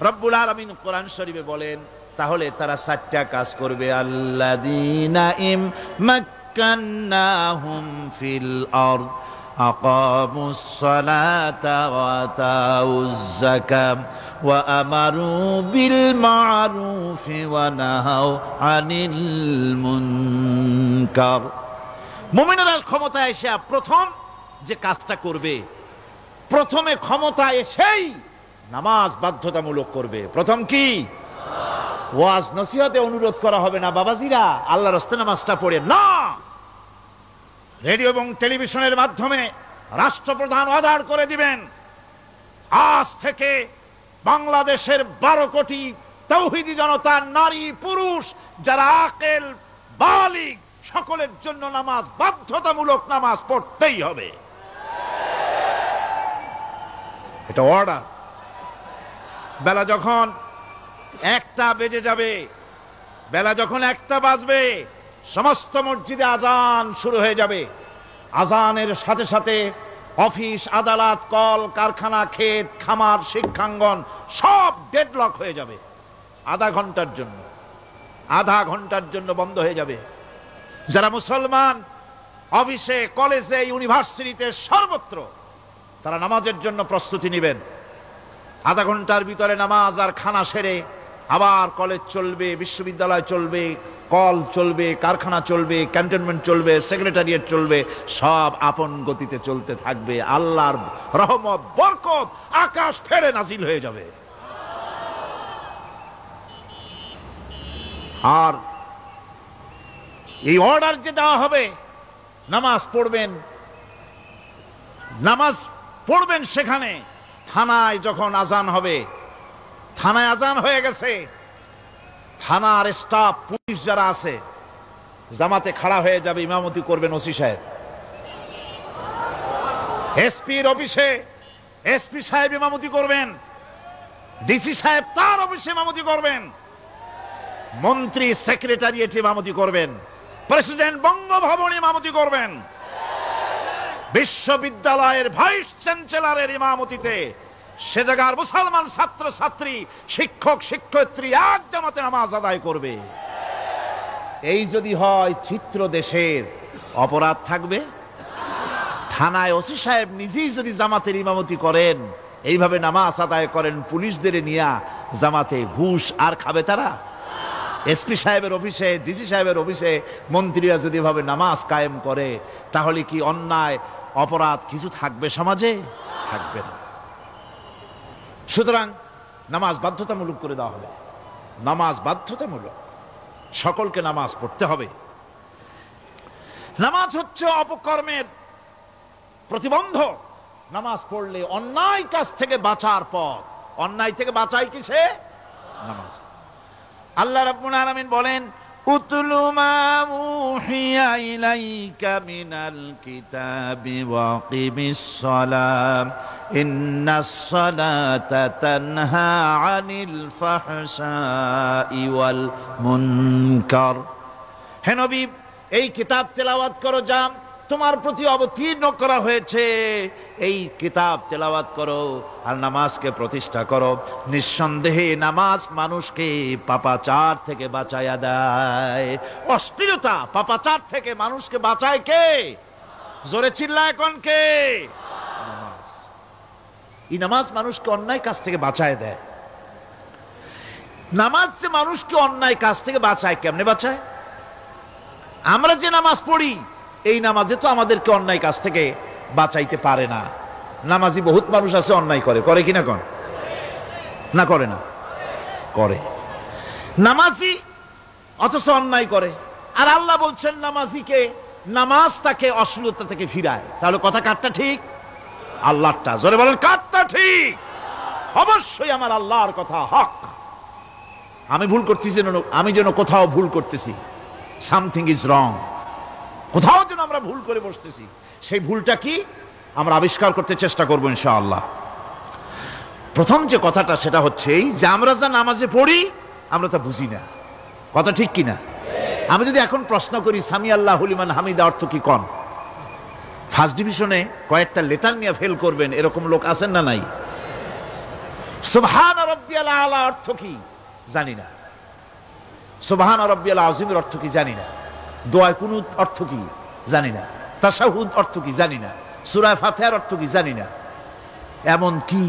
A: রব্বুল আলামিন কোরআন শরীফে বলেন, তাহলে তারা 4টা কাজ করবে। আল্লাযীনা মাক্কান্নাহুম ফিল আরদ আকামুস সালাতা ওয়া আতাউজ যাকাত ওয়া আমারু বিল মা'রুফি ওয়া নাহাউ আনিল মুনকার। মুমিনেরা ক্ষমতায় এসে প্রথম যে কাজটা করবে, প্রথমে ক্ষমতা এসেই নামাজ বাধ্যতামূলক করবে। প্রথম কি? ওয়াজ নসিহতে অনুরোধ করা হবে না, বাবাজিরা আল্লাহর রাস্তায় নামাজটা পড়ে না। রেডিও এবং টেলিভিশনের মাধ্যমে রাষ্ট্রপ্রধান অর্ডার করে দিবেন, আজ থেকে বাংলাদেশের 12 কোটি তাওহীদি জনতা, নারী পুরুষ যারা আকেল বালিগ, সকলের জন্য নামাজ বাধ্যতামূলক, নামাজ পড়তেই হবে। এটা অর্ডার। বেলা যখন 1টা বেজে যাবে, বেলা যখন 1টা বাজবে, সমস্ত মসজিদে আজান শুরু হয়ে যাবে। আজানের সাথে সাথে অফিস, আদালত, কল কারখানা, ক্ষেত খামার, শিক্ষাঙ্গন সব ডেডলক হয়ে যাবে। আধা ঘন্টার জন্য বন্ধ হয়ে যাবে। যারা মুসলমান অফিসে, কলেজে, ইউনিভার্সিটিতে, সর্বত্র তারা নামাজের জন্য প্রস্তুতি নেবেন। আধা ঘন্টার ভিতরে নামাজ আর খানা সেরে আবার কলেজ চলবে, বিশ্ববিদ্যালয় চলবে, কল চলবে, কারখানা চলবে, ক্যান্টনমেন্ট চলবে, সেক্রেটারিয়েট চলবে, সব আপন গতিতে চলতে থাকবে। আল্লাহর রহমত, বরকত আকাশ ফেরে নাজিল হয়ে যাবে। আর এই অর্ডার যে দেওয়া হবে, নামাজ পড়বেন, সেখানে থানায় যখন আজান হবে, থানায় আজান হয়ে গেছে, থানার স্টাফ, পুলিশ যারা আছে জামাতে খাড়া হয়ে যাবে, ইমামতি করবেন ওসি সাহেব। এসপির অফিসে এসপি সাহেব ইমামতি করবেন, ডিসি সাহেব তার অফিসে ইমামতি করবেন, মন্ত্রী সেক্রেটারিয়েট ইমামতি করবেন, প্রেসিডেন্ট বঙ্গভবন ইমামতি করবেন, বিশ্ববিদ্যালয়ের ভাইস চ্যান্সেলরের ইমামতিতে সে জায়গার মুসলমান ছাত্র ছাত্রী, শিক্ষক শিক্ষয়িত্রী এক জামাতে নামাজ আদায় করবে। এই যদি হয় চিত্র দেশের, অপরাধ থাকবে? থানায় ওসি সাহেব নিজেই যদি জামাতের ইমামতি করেন, এইভাবে নামাজ আদায় করেন পুলিশদের নিয়ে জামাতে, ঘুষ আর খাবে তারা? এসপি সাহেবের অফিসে, ডিসি সাহেবের অফিসে মন্ত্রীরা যদি এভাবে নামাজ কায়েম করে, তাহলে কি অন্যায় অপরাধ কিছু থাকবে সমাজে? থাকবে না। সুতরাং নামাজ বাধ্যতামূলক করে দেওয়া হবে। নামাজ বাধ্যতামূলক, সকলকে নামাজ পড়তে হবে। নামাজ হচ্ছে অপকর্মের প্রতিবন্ধক। নামাজ পড়লে অন্যায় কাজ থেকে বাঁচার পথ। অন্যায় থেকে বাঁচাই কিসে? নামাজ। আল্লাহ রাব্বুল আলামিন বলেন, উতলু মা উহিয়া ইলাইকা মিনাল কিতাবি ওয়া কিমিস সালাম ইন্নাস সালাতা তানহা আনিল ফাহশাই ওয়াল মুনকার। হে নবী, এই কিতাব তেলাওয়াত করো, যা তোমার প্রতি অবতীর্ণ করা হয়েছে, এই কিতাব তেলাওয়াত করো আর নামাজকে প্রতিষ্ঠা করো। নিঃসন্দেহে নামাজ মানুষকে পাপাচার থেকে বাঁচায়া দেয়। অশ্লীলতা, পাপাচার থেকে মানুষকে বাঁচায় কে? জোরে চিল্লায় কোন কে? নামাজ। এই নামাজ মানুষকে অন্যায় কাজ থেকে বাঁচায় দেয়। নামাজ যে মানুষকে অন্যায় কাজ থেকে বাঁচায়, কেমনে বাঁচায়? আমরা যে নামাজ পড়ি, এই নামাজে তো আমাদেরকে অন্যায় কাজ থেকে বাঁচাইতে পারে না। নামাজি বহুত মানুষ আছে অন্যায় করে, করে কিনা কোন? না করে না? করে। নামাজি অথচ অন্যায় করে। আর আল্লাহ বলছেন নামাজিকে, নামাজ তাকে অশ্লীলতা থেকে ফিরায়। তাহলে কথা কারটা ঠিক? আল্লাহরটা। জোরে বলেন, কারটা ঠিক? অবশ্যই আমার আল্লাহর কথা হক। আমি ভুল করতেছি, আমি যেন কোথাও ভুল করতেছি, সামথিং ইজ রং, কোথাও যেন আমরা ভুল করে বসতেছি, সেই ভুলটা কি আমরা আবিষ্কার করতে চেষ্টা করবো ইনশাআল্লাহ। প্রথম যে কথাটা সেটা হচ্ছে এই যে আমরা যা নামাজে পড়ি আমরা তা বুঝি না। কথা ঠিক কিনা? আমি যদি এখন প্রশ্ন করি সামি আল্লাহু লিমান হামিদা অর্থ কি কোন? ফার্স্ট ডিভিশনে কয়েকটা লেটার নিয়ে ফেল করবেন এরকম লোক আছেন না নাই? সুবহান রাব্বিয়াল আলা অর্থ কি জানি না। সুবহান রাব্বিয়াল আযীমের অর্থ কি জানি না। দোয়া কুনুত অর্থ কি জানি না। তাশাহুদ অর্থ কি জানি না। সূরা ফাতিহার অর্থ কি জানি না। এমন কি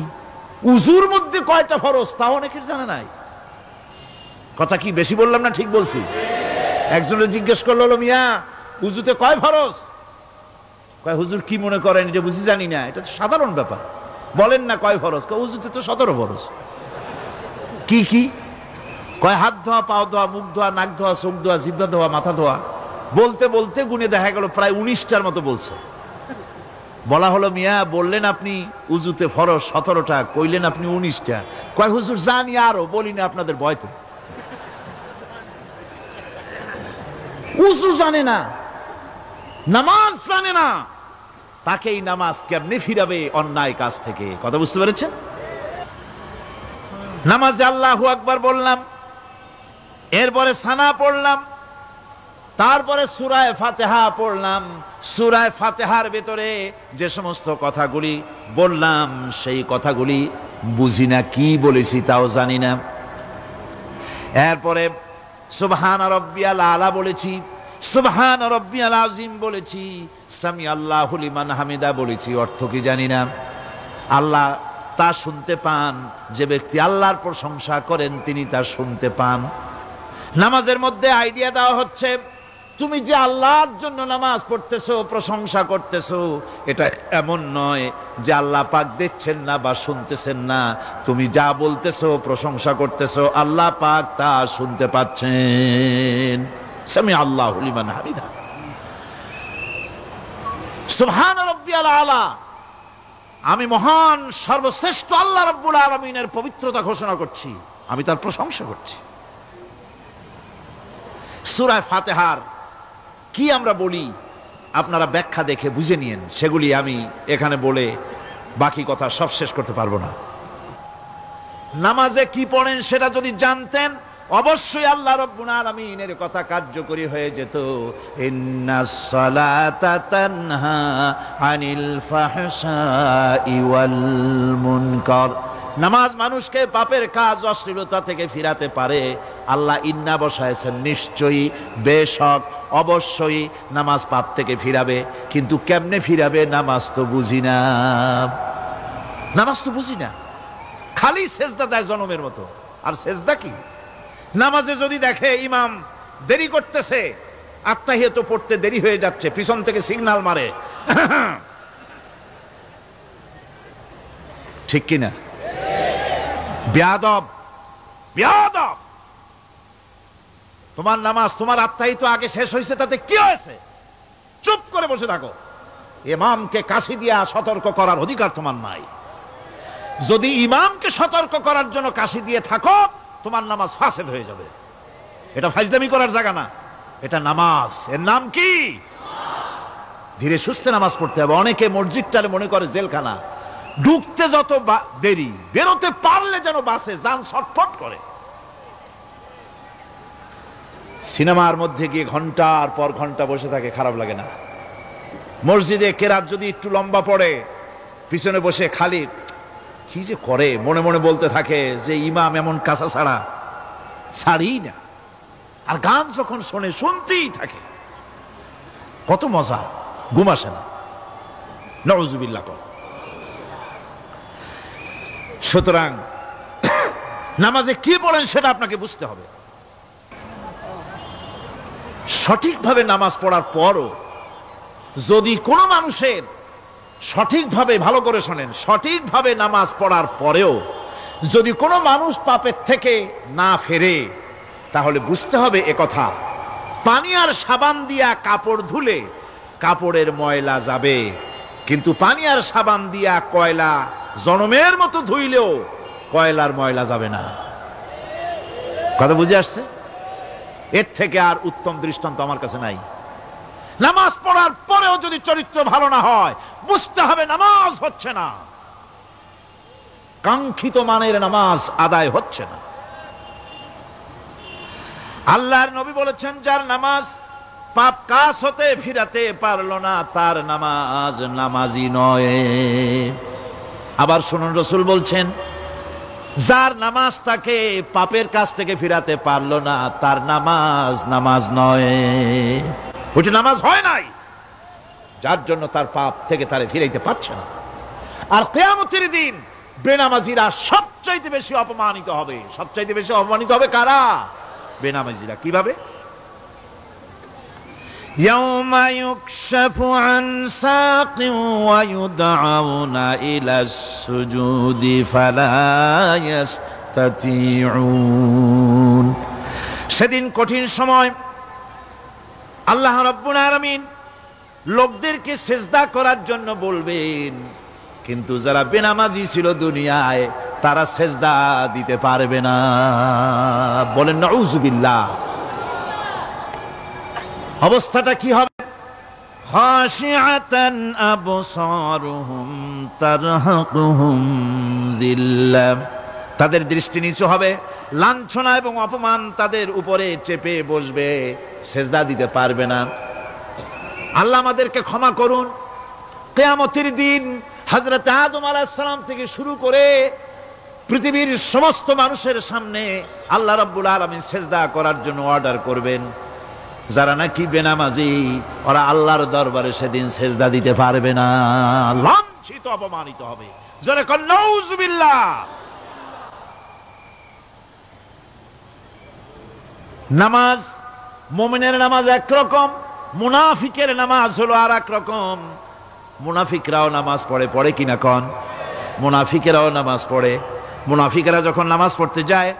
A: উযুর মধ্যে কয়টা ফরজ তাও অনেকের জানা নাই। কথা কি বেশি বললাম না ঠিক বলছি? একজনে জিজ্ঞেস করলো, মিয়া উযুতে কয় ফরজ? কয় হুজুর কি মনে করেন এটা বুঝি জানি না। এটা তো সাধারণ ব্যাপার, বলেন না কয় ফরজ? কয় উযুতে তো 17 ফরজ। কি কি? কয় হাত ধোয়া, পাও ধোয়া, মুখ ধোয়া, নাক ধোয়া, চোখ ধোয়া, জিহ্বা ধোয়া, মাথা ধোয়া। বলতে বলতে গুনে দেখা গেল প্রায় 19টার মতো বলছে। বলা হলো, মিয়া বললেন আপনি উযুতে ফরজ 17টা, কইলেন আপনি 19টা। কয় হুজুর জানি আরো, বলি না আপনাদের ভয়তে। উযু জানে না, নামাজ জানে না, তাকে এই নামাজ কেমনে ফিরাবে অন্যায় কাজ থেকে? কথা বুঝতে পেরেছেন? নামাজে আল্লাহু আকবার বললাম, এরপরে সানা পড়লাম, তারপরে সূরা ফাতিহা পড়লাম। সূরা ফাতিহার ভিতরে যে সমস্ত কথাগুলি বললাম সেই কথাগুলি বুঝি না, কি বলেছি তাও জানি না। এরপরে সুবহান রাব্বিয়াল আলা বলেছি, সুবহান রাব্বিয়াল আযীম বলেছি, সামি আল্লাহু লিমান হামিদা বলেছি, অর্থ কি জানি না। আল্লাহ তা শুনতে পান, যে ব্যক্তি আল্লাহর প্রশংসা করেন তিনি তা শুনতে পান। নামাজের মধ্যে আইডিয়া দেওয়া হচ্ছে, তুমি যে আল্লাহর জন্য নামাজ পড়তেছো, প্রশংসা করতেছো, এটা এমন নয় যে আল্লাহ পাক দেখছেন না বা শুনতেছেন না। তুমি যা বলতেছো, প্রশংসা করতেছো, আল্লাহ পাক তা শুনতে পাচ্ছেন। সামি আল্লাহু লিমান হামিদা। সুবহান রাব্বিয়াল আলা, আমি মহান সর্বশ্রেষ্ঠ আল্লাহ রাব্বুল আলামিনের পবিত্রতা ঘোষণা করছি, আমি তার প্রশংসা করছি। সূরা ফাতিহার কি আমরা বলি আপনারা ব্যাখ্যা দেখে বুঝে নিয়েন, সেগুলি আমি এখানে বলে বাকি কথা সব শেষ করতে পারবো না। নামাজে কি পড়েন সেটা যদি জানতেন, অবশ্যই আল্লাহ রাব্বুল আলামিনের কথা কার্যকরী হয়ে যেত। ইন্নাস সালাতা তানহা আনিল ফাহশাই ওয়াল মুনকার। নামাজ মানুষকে পাপের কাজ, অশ্লীলতা থেকে ফিরাতে পারে। আল্লাহ ইন্না বসায়ছেন, নিশ্চয়ই, বেশক, অবশ্যই নামাজ পাপ থেকে ফিরাবে। কিন্তু কেমনে ফিরাবে নামাজ তো বুঝি না। নামাজ তো বুঝি না, খালি সেজদা দেয় জনমের মতো। আর সেজদা কি? নামাজে যদি দেখে ইমাম দেরি করতেছে, আত্তাহিয়াত পড়তে দেরি হয়ে যাচ্ছে, পিছন থেকে সিগন্যাল মারে, ঠিক কিনা? বেয়াদব, বেয়াদব। তোমার নামাজ, তোমার আত্মাই তো আগে শেষ হয়েছে, তাতে কি হয়েছে? চুপ করে বসে থাকো। ইমামকে কাশি দিয়া সতর্ক করার অধিকার তোমার নাই। যদি ইমামকে সতর্ক করার জন্য কাশি দিয়ে থাকো, তোমার নামাজ ফাসেদ হয়ে যাবে। এটা ফাজলামি করার জায়গা না, এটা নামাজ। এর নাম কি? ধীরে সুস্থে নামাজ পড়তে হবে। অনেকে মসজিদটারে মনে করে জেলখানা। ঢুকতে যত দেরি, বেরোতে পারলে যেন বাসে যান ছটফট করে। সিনেমার মধ্যে গিয়ে ঘন্টার পর ঘন্টা বসে থাকে, খারাপ লাগে না? মসজিদে কেরাত যদি একটু লম্বা পড়ে, পিছনে বসে খালি কি যে করে মনে মনে বলতে থাকে যে ইমাম এমন কাঁচা ছাড়া ছাড়ি না। আর গান যখন শোনে শুনতেই থাকে, কত মজা, ঘুম আসে না। নাউজুবিল্লাহ। সুতরাং নামাজে কি পড়েন সেটা আপনাকে বুঝতে হবে। সঠিকভাবে নামাজ পড়ার পরও যদি কোনো মানুষের সঠিকভাবে, ভালো করে শোনেন, সঠিকভাবে নামাজ পড়ার পরেও যদি কোনো মানুষ পাপের থেকে না ফেরে, তাহলে বুঝতে হবে একথা, পানি আর সাবান দিয়া কাপড় ধুলে কাপড়ের ময়লা যাবে, কিন্তু পানি আর সাবান দিয়া কয়লা জনমের মতো ধুইলেও কয়লার ময়লা যাবে না। কথা বুঝে আসছে? এর থেকে আর উত্তম দৃষ্টান্ত আমার কাছে নাই। নামাজ পড়ার পরেও যদি চরিত্র ভালো না হয়, বুঝতে হবে নামাজ হচ্ছে না, কাঙ্ক্ষিত মানের নামাজ আদায় হচ্ছে না। আল্লাহর নবী বলেছেন, যার নামাজ পাপ কাজ হতে ফিরাতে পারলো না, তার নামাজ নামাজি নয়। আবার শুনুন, রাসূল বলছেন, যার নামাজ তাকে পাপের কাজ থেকে ফিরাতে পারলো না, তার নামাজ নামাজ নয়। ওইটা নামাজ হয় নাই, যার জন্য তার পাপ থেকে তারে ফিরাইতে পারছে না। আর কিয়ামতের দিন বেনামাজিরা সবচাইতে বেশি অপমানিত হবে। সবচাইতে বেশি অপমানিত হবে কারা? বেনামাজিরা। কিভাবে? ইয়াউমা ইউকশাফু আন সাকিন ওয়া ইউদআউনা ইলাস সুজুদি ফালা ইস্তাতিউন। সেদিন কঠিন সময়, আল্লাহ রাব্বুল আলামিন লোকদেরকে সিজদা করার জন্য বলবেন, কিন্তু যারা বেনামাজি ছিল দুনিয়ায়, তারা সিজদা দিতে পারবে না। বলেন নাউজুবিল্লাহ। অবস্থাটা কি হবে? খাশিআতান আবসারুহুম তারহাকুহুম যিল্লাহ। তাদের দৃষ্টি নিচু হবে, লাঞ্ছনা এবং অপমান তাদের উপরে চেপে বসবে, সিজদা দিতে পারবে না। আল্লাহ আমাদেরকে ক্ষমা করুন। কিয়ামতের দিন হযরত আদম আলাইহিস সালাম থেকে শুরু করে পৃথিবীর সমস্ত মানুষের সামনে আল্লাহ রাব্বুল আলামিন সিজদা করার জন্য অর্ডার করবেন। যারা নাকি বেনামাজি, ওরা আল্লাহর দরবারে সেদিন সিজদা দিতে পারবে না, লাঞ্ছিত, অপমানিত হবে। যারা কন নাউজুবিল্লাহ। নামাজ, মুমিনের নামাজ একরকম, মুনাফিকের নামাজ হলো আর এক রকম। মুনাফিকরাও নামাজ পড়ে, পড়ে কিনা কন? মুনাফিকেরাও নামাজ পড়ে। মুনাফিকেরা যখন নামাজ পড়তে যায়,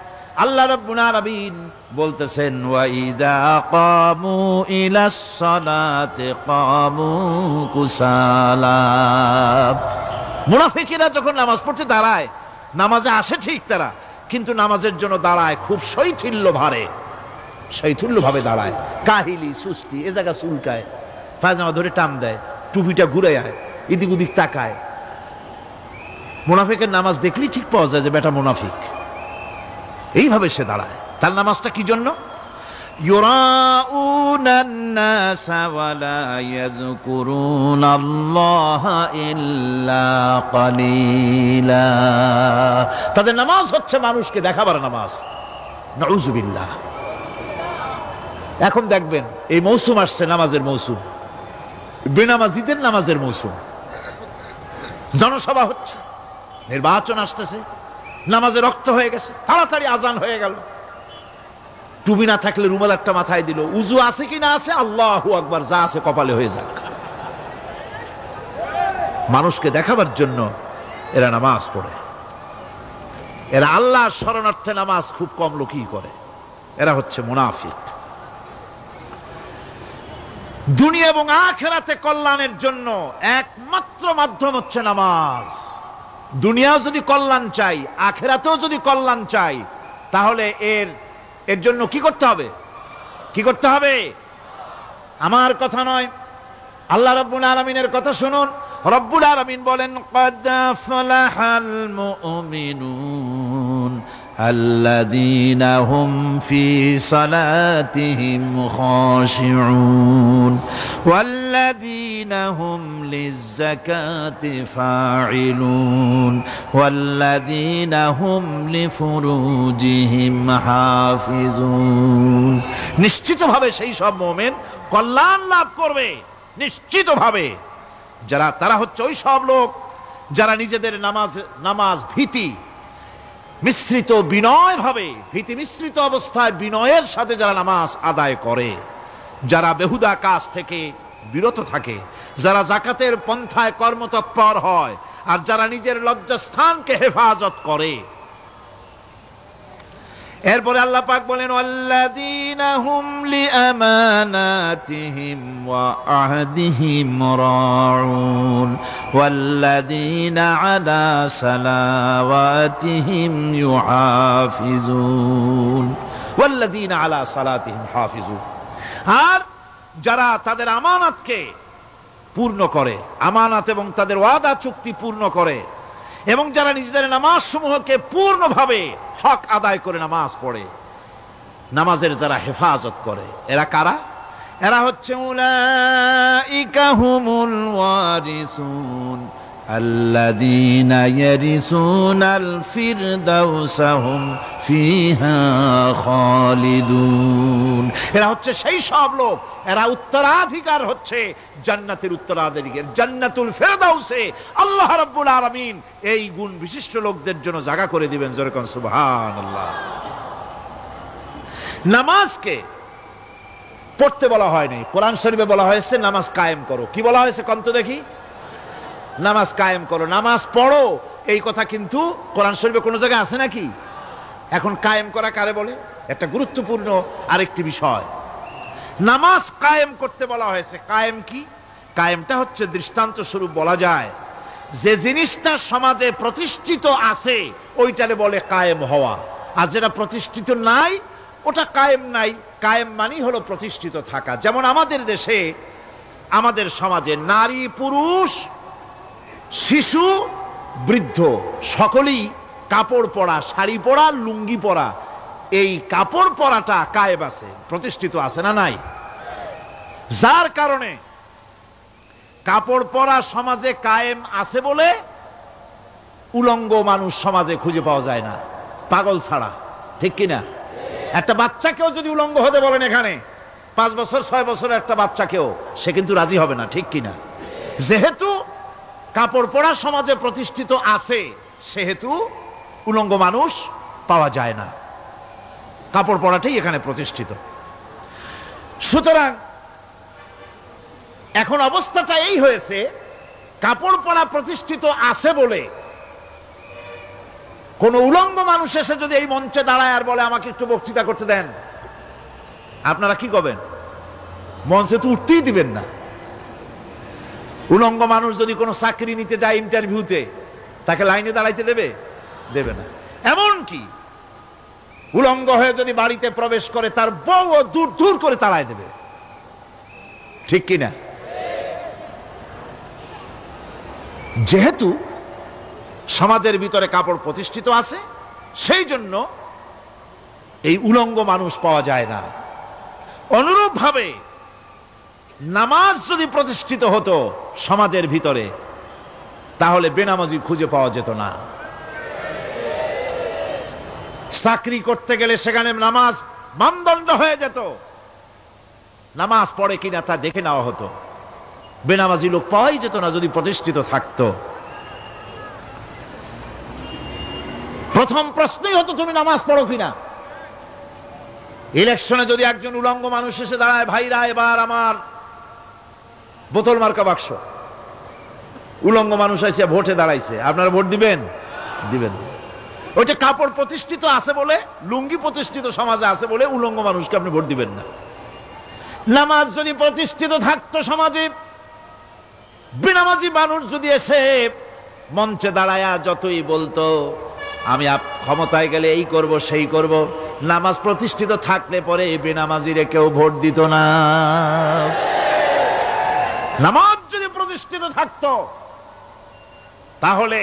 A: আল্লাহ রাব্বুল আলামিন বলতেছেন, ওয়া ইযা কামু ইলাস সালাতি কামু কুসালা। মুনাফিকেরা যখন নামাজ পড়তে দাঁড়ায়, নামাজে আসে ঠিক তারা, কিন্তু নামাজের জন্য দাঁড়ায় খুব শৈথিল্য ভারে, শৈথিল্যভাবে দাঁড়ায়, কাহিলি, সুস্তি, এ জায়গা চুলকায়, পায়জামা ধরে টান দেয়, টুপিটা ঘুরে আয়, এদিক ওদিক তাকায়। মুনাফিকের নামাজ দেখলেই ঠিক পাওয়া যায় যে বেটা মুনাফিক। এইভাবে সে দাঁড়ায়। তার নামাজটা কি জন্য? ইউরাউনান নাসা ওয়া লা ইয়াযকুরুনাল্লাহা ইল্লা কালিলা। তাদের নামাজ হচ্ছে মানুষকে দেখাবার নামাজ। নাউজুবিল্লাহ। এখন দেখবেন এই মৌসুম আসছে, নামাজের মৌসুম, বেনামাজিদের নামাজের মৌসুম। জনসভা হচ্ছে, নির্বাচন আসতেছে, নামাজে রক্ত হয়ে গেছে, তাড়াতাড়ি আজান হয়ে গেল, টুপি না থাকলে রুমাল একটা মাথায় দিল, উজু আছে কি না আছে, আল্লাহু আকবার, যা আছে কপালে হয়ে যাক। মানুষকে দেখাবার জন্য এরা নামাজ পড়ে। এরা আল্লাহ শরণার্থে নামাজ খুব কম লোকই করে, এরা হচ্ছে মুনাফিক। দুনিয়া এবং আখিরাতে কল্যাণের জন্য একমাত্র মাধ্যম হচ্ছে নামাজ। দুনিয়াও যদি কল্যাণ চাই, আখিরাতেও যদি কল্যাণ চাই, তাহলে এর জন্য কি করতে হবে? কি করতে হবে? আমার কথা নয়, আল্লাহ রাব্বুল আলামিনের কথা শুনুন। রব্বুল আলামিন বলেন, ক্বাদ আফলাহাল মুমিনুন আল্লাযীনা হুম ফি সালাতিহিম খাশিউন ওয়াল্লাযীনা হুম লিয-যাকাতি ফাঈলুন ওয়াল্লাযীনা হুম লিফুরুজিহিম হাফিজুন। নিশ্চিতভাবে সেই সব মুমিন কল্যাণ লাভ করবে, নিশ্চিতভাবে। তারা হচ্ছে ওই সব লোক যারা নিজেদের নামাজ ভীতি মিশ্রিত বিনয় ভাবে, ভীতি মিশ্রিত অবস্থায় বিনয়ের সাথে যারা নামাজ আদায় করে, যারা বেহুদা কাজ থেকে বিরত থাকে, যারা যাকাতের পন্থায় কর্মতৎপর হয়, আর যারা নিজের লজ্জাস্থানকে হেফাজত করে। এরপরে আল্লাহ পাক বলেন, ওয়াল্লাযীনা হুম লিআমানাতিহিম ওয়া আহদিহিম রাউন ওয়াল্লাযীনা আলা সালাওয়াতিহিম ইউহাফিজুন ওয়াল্লাযীনা আলা সালাতিহিম হাফিজুন। আর যারা তাদের আমানতকে পূর্ণ করে, আমানত এবং তাদের ওয়াদা চুক্তি পূর্ণ করে, এবং যারা নিজেদের নামাজ সমূহকে পূর্ণভাবে হক আদায় করে নামাজ পড়ে, নামাজের যারা হেফাজত করে, এরা কারা? এরা হচ্ছে উলাইকা হুমুল ওয়ারিসুন আল্লাযীনা ইয়ারিসুনাল ফিরদাউসা হুম ফিহা খালিদুন। এরা হচ্ছে সেই সব লোক, এরা উত্তরাধিকার হচ্ছে জান্নাতের উত্তরাধিকার, জান্নাতুল ফিরদাউসে আল্লাহ রাব্বুল আলামিন এই গুণ বিশিষ্ট লোকদের জন্য জায়গা করে দিবেন। জোরে কোন সুবহানাল্লাহ। নামাজকে পড়তে বলা হয়নি, কোরআন শরীফে বলা হয়েছে নামাজ কায়েম করো। কি বলা হয়েছে কন্ত দেখি? নামাজ কায়েম করো, নামাজ পড়ো। এই কথা কিন্তু কোরআন শরীফে কোনো জায়গায় আছে নাকি? এখন কায়েম করা কারে বলে? একটা গুরুত্বপূর্ণ আরেকটি বিষয়, নামাজ কায়েম করতে বলা হয়েছে। কায়েম কি? কায়েমটা হচ্ছে দৃষ্টান্ত স্বরূপ বলা যায় যে জিনিসটা সমাজে প্রতিষ্ঠিত আছে ওইটারে বলে কায়েম হওয়া, আর যেটা প্রতিষ্ঠিত নাই ওটা কায়েম নাই। কায়েম মানে হলো প্রতিষ্ঠিত থাকা। যেমন আমাদের দেশে, আমাদের সমাজে নারী পুরুষ শিশু বৃদ্ধ সকলেই কাপড় পরা, শাড়ি পরা, লুঙ্গি পরা, এই কাপড় পরাটা কায়েম আছে, প্রতিষ্ঠিত আছে না নাই? যার কারণে কাপড় পরা সমাজে কায়েম আছে বলে উলঙ্গ মানুষ সমাজে খুঁজে পাওয়া যায় না, পাগল ছাড়া। ঠিক কিনা? একটা বাচ্চাকেও যদি উলঙ্গ হতে বলেন এখানে, 5 বছর 6 বছরের একটা বাচ্চাকেও, সে কিন্তু রাজি হবে না। ঠিক কিনা? যেহেতু কাপড় পরা সমাজে প্রতিষ্ঠিত আছে, সেহেতু উলঙ্গ মানুষ পাওয়া যায় না, কাপড় পরাটাই এখানে প্রতিষ্ঠিত। সুতরাং এখন অবস্থাটা এই হয়েছে, কাপড় পরা প্রতিষ্ঠিত আছে বলে কোন উলঙ্গ মানুষ এসে যদি এই মঞ্চে দাঁড়ায় আর বলে আমাকে একটু বক্তৃতা করতে দেন, আপনারা কি করবেন? মঞ্চে তো উঠতেই দিবেন না। উলঙ্গ মানুষ যদি কোনো চাকরি নিতে যায় ইন্টারভিউতে, তাকে লাইনে দাঁড়াইতে দেবে? দেবে না। এমনকি উলঙ্গ হয়ে যদি বাড়িতে প্রবেশ করে, তার বউ দূর দূর করে তাড়ায় দেবে। ঠিক কিনা? যেহেতু সমাজের ভিতরে কাপড় প্রতিষ্ঠিত আছে, সেই জন্য এই উলঙ্গ মানুষ পাওয়া যায় না। অনুরূপ ভাবে নামাজ যদি প্রতিষ্ঠিত হতো সমাজের ভিতরে, তাহলে বেনামাজি খুঁজে পাওয়া যেত না। চাকরি করতে গেলে সেখানে নামাজ মানদণ্ড হয়ে যেত, নামাজ পড়ে কিনা তা দেখে নেওয়া হতো। বেনামাজি লোক পাওয়াই যেত না যদি প্রতিষ্ঠিত থাকতো। প্রথম প্রশ্নই হতো তুমি নামাজ পড়ো কিনা। ইলেকশনে যদি একজন উলঙ্গ মানুষ এসে দাঁড়ায়, ভাইরা এবার আমার বোতল মার্কা বাক্স, উলঙ্গ মানুষ এসে ভোটে দাঁড়াইছে, আপনারা ভোট দিবেন? দিবেন। ওইটা কাপড় প্রতিষ্ঠিত আছে বলে, লুঙ্গি প্রতিষ্ঠিত সমাজে আছে বলে উলঙ্গ মানুষকে আপনি ভোট দিবেন না। নামাজ যদি প্রতিষ্ঠিত থাকতো সমাজে, বেনামাজি মানুষ যদি এসে মঞ্চে দাঁড়ায়া যতই বলতো আমি ক্ষমতায় গেলে এই করব সেই করব, নামাজ প্রতিষ্ঠিত থাকলে পরে বেনামাজিরে কেউ ভোট দিত না। নামাজ যদি প্রতিষ্ঠিত থাকতো তাহলে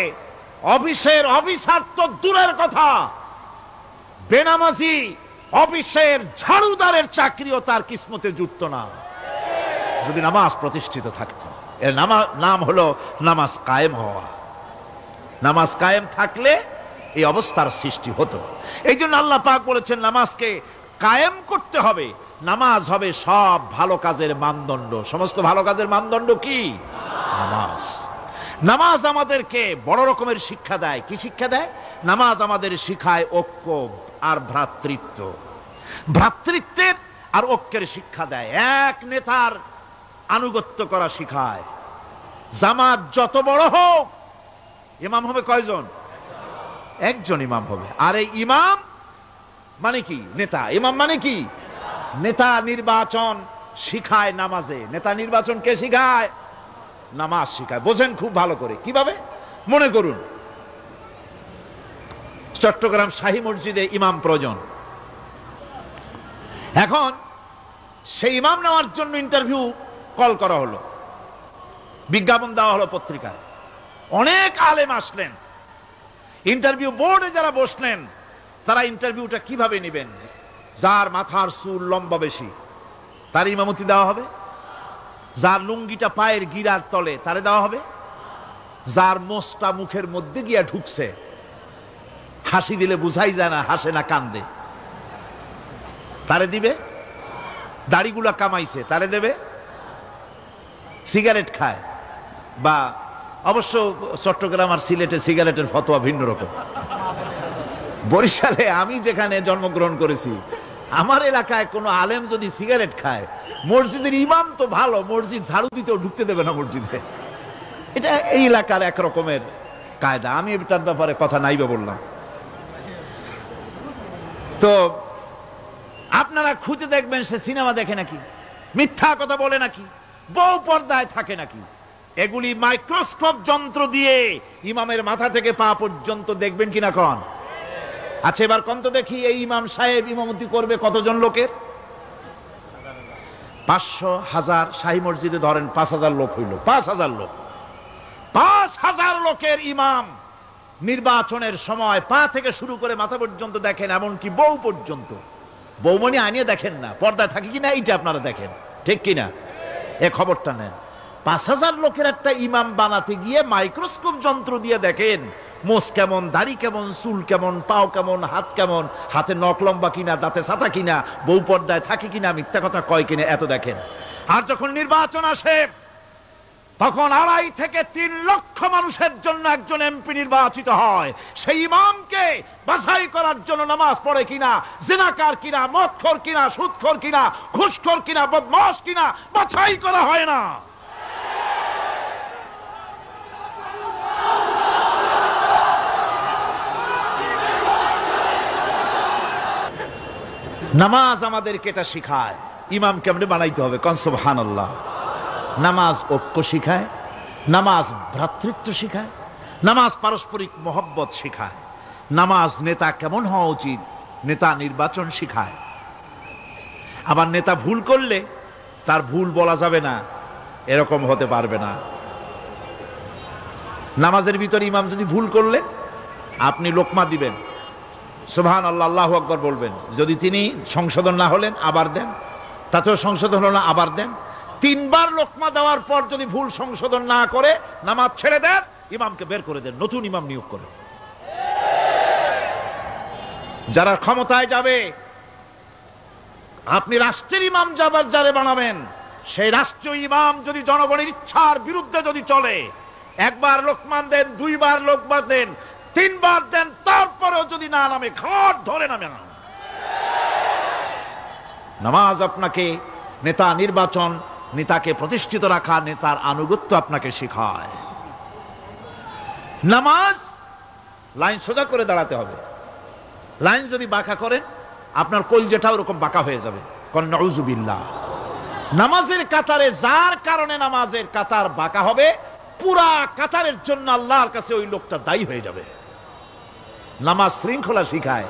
A: অফিসের অফিসার তো দূরের কথা, বেনামাজি অফিসের ঝাড়ুদারের চাকরিও তার কিসমতে জুটতো না যদি নামাজ প্রতিষ্ঠিত থাকতো। এর নাম হলো নামাজ কায়েম হওয়া। নামাজ কায়েম থাকলে এই অবস্থার সৃষ্টি হতো। এই জন্য আল্লাহ পাক বলেছেন নামাজকে কায়েম করতে হবে। নামাজ হবে সব ভালো কাজের মানদণ্ড। সমস্ত ভালো কাজের মানদণ্ড কি? নামাজ। নামাজ আমাদেরকে বড় রকমের শিক্ষা দেয়। কি শিক্ষা দেয়? নামাজ আমাদের শিখায় ঐক্য আর ভ্রাতৃত্ব। ভ্রাতৃত্বের আর ঐক্যের শিক্ষা দেয়। এক নেতার আনুগত্য করা শিখায়। জামাত যত বড় হোক, ইমাম হবে কয়জন? একজন ইমাম হবে। আর এই ইমাম মানে কি? নেতা। ইমাম মানে কি? নেতা নির্বাচন শিখায় নামাজে। নেতা নির্বাচন কে শিখায়? নামাজ শিখায়। বোঝেন খুব ভালো করে। কিভাবে? মনে করুন চট্টগ্রাম শাহী মসজিদে ইমাম প্রয়োজন। এখন সেই ইমাম নেওয়ার জন্য ইন্টারভিউ কল করা হলো, বিজ্ঞাপন দেওয়া হলো পত্রিকায়। অনেক আলেম আসলেন। ইন্টারভিউ বোর্ডে যারা বসলেন তারা ইন্টারভিউটা কিভাবে নেবেন? যার মাথার চুল লম্বা বেশি তার ইমামতি দেওয়া হবে। যার লুঙ্গিটা পায়ের গিরার তলে তারে দেওয়া হবে। যার মোষটা মুখের মধ্যে গিয়া ঢুকছে, হাসি দিলে বুঝাই যায় না হাসে না কান্দে, তারে দিবে। দাড়িগুলা কামাইছে তারে দেবে। সিগারেট খায় বা অবশ্য চট্টগ্রাম আর সিলেটে সিগারেটের ফতোয়া ভিন্ন রকম। বরিশালে আমি যেখানে জন্মগ্রহণ করেছি, আমার এলাকায় কোনো আলেম যদি সিগারেট খায়, মসজিদের ইমাম তো ভালো, মসজিদ ঝাড়ু দিতেও ঢুকতে দেবে না মসজিদে। এটা এই এলাকার এক রকমের কায়দা। আমি এটার ব্যাপারে কথা নাইবা বললাম। তো আপনারা খুঁজে দেখবেন সে সিনেমা দেখে নাকি, মিথ্যা কথা বলে নাকি, বউ পর্দায় থাকে নাকি। এগুলি মাইক্রোস্কোপ যন্ত্র দিয়ে ইমামের মাথা থেকে পা পর্যন্ত দেখবেন কিনা কন? আচ্ছা এবার কন তো দেখি, এই ইমাম সাহেব ইমামতি করবে কতজন লোকের? 500, 1000। শাহী মসজিদে ধরেন 5000 লোক হইল। 5000 লোক, 5000 লোকের ইমাম নির্বাচনের সময় পা থেকে শুরু করে মাথা পর্যন্ত দেখেন, এমনকি বউ পর্যন্ত। বৌমনি আনিয়ে দেখেন না, পর্দায় থাকে কিনা এইটা আপনারা দেখেন, ঠিক কিনা? এ খবরটা নেন। 5000 লোকের একটা ইমাম বানাতে গিয়ে মাইক্রোস্কোপ যন্ত্র দিয়ে দেখেন মোষ কেমন, দাড়ি কেমন, চুল কেমন, পাও কেমন, হাত কেমন, হাতে নখ লম্বা কিনা, দাঁতে ছাতা কিনা, বউ পর্দায় থাকে কিনা, মিথ্যা কথা কয় কিনা, এত দেখেন। আর যখন নির্বাচন আসে তখন 2.5 থেকে 3 লক্ষ মানুষের জন্য একজন এমপি নির্বাচিত হয়। সেই ইমামকে বাছাই করার জন্য নামাজ পড়ে কিনা, জিনাকার কিনা, মদখোর কিনা, সুদখোর কিনা, ঘুষখোর কিনা, বদমাশ কিনা বাছাই করা হয় না। নামাজ আমাদেরকে এটা শিখায় ইমাম কেমনে বানাইতে হবে। কোন সুবহানাল্লাহ। নামাজ ঐক্য শিখায়, নামাজ ভ্রাতৃত্ব শিখায়, নামাজ পারস্পরিক মহব্বত শিখায়, নামাজ নেতা কেমন হওয়া উচিত, নেতা নির্বাচন শিখায়। আবার নেতা ভুল করলে তার ভুল বলা যাবে না, এরকম হতে পারবে না। নামাজের ভিতরে ইমাম যদি ভুল করলে আপনি লোকমা দিবেন, সুবহানাল্লাহ, আল্লাহু আকবার বলবেন। যদি তিনি সংশোধন না হলেন আবার দেন, তাতেও সংশোধন হলো না আবার দেন। 3 বার লোকমা দেওয়ার পর যদি ভুল সংশোধন না করে নামাজ ছেড়ে দেন, ইমামকে বের করে দেন, নতুন ইমাম নিয়োগ করে। যারা ক্ষমতায় যাবে, আপনি রাষ্ট্রের ইমাম যারে বানাবেন, সেই রাষ্ট্রীয় ইমাম যদি জনগণের ইচ্ছার বিরুদ্ধে যদি চলে, 1 বার লোকমান দেন, 2 বার লোকমান দেন, 3 বার দেন, তারপরেও যদি না নামে, ঘাট ধরে নামে না। নামাজ আপনাকে নেতা নির্বাচন, নেতাকে প্রতিষ্ঠিত রাখা, নেতার আনুগত্য আপনাকে শেখায়। নামাজ লাইন সোজা করে দাঁড়াতে হবে। লাইন যদি বাঁকা করেন আপনার কলজেটা ওরকম বাঁকা হয়ে যাবে। নাউযুবিল্লাহ। নামাজের কাতারে যার কারণে নামাজের কাতার বাঁকা হবে, পুরা কাতারের জন্য আল্লাহর কাছে ওই লোকটা দায়ী হয়ে যাবে। নামাজ শৃঙ্খলা শিখায়।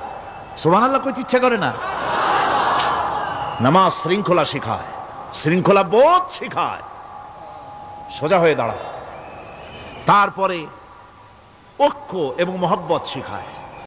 A: সুবহানাল্লাহ কইতে ইচ্ছা করে না? নামাজ শৃঙ্খলা শিখায়, শৃঙ্খলা বোধ শিখায়, সোজা হয়ে দাঁড়ায়। তারপরে ঐক্য এবং মহব্বত শিখায়।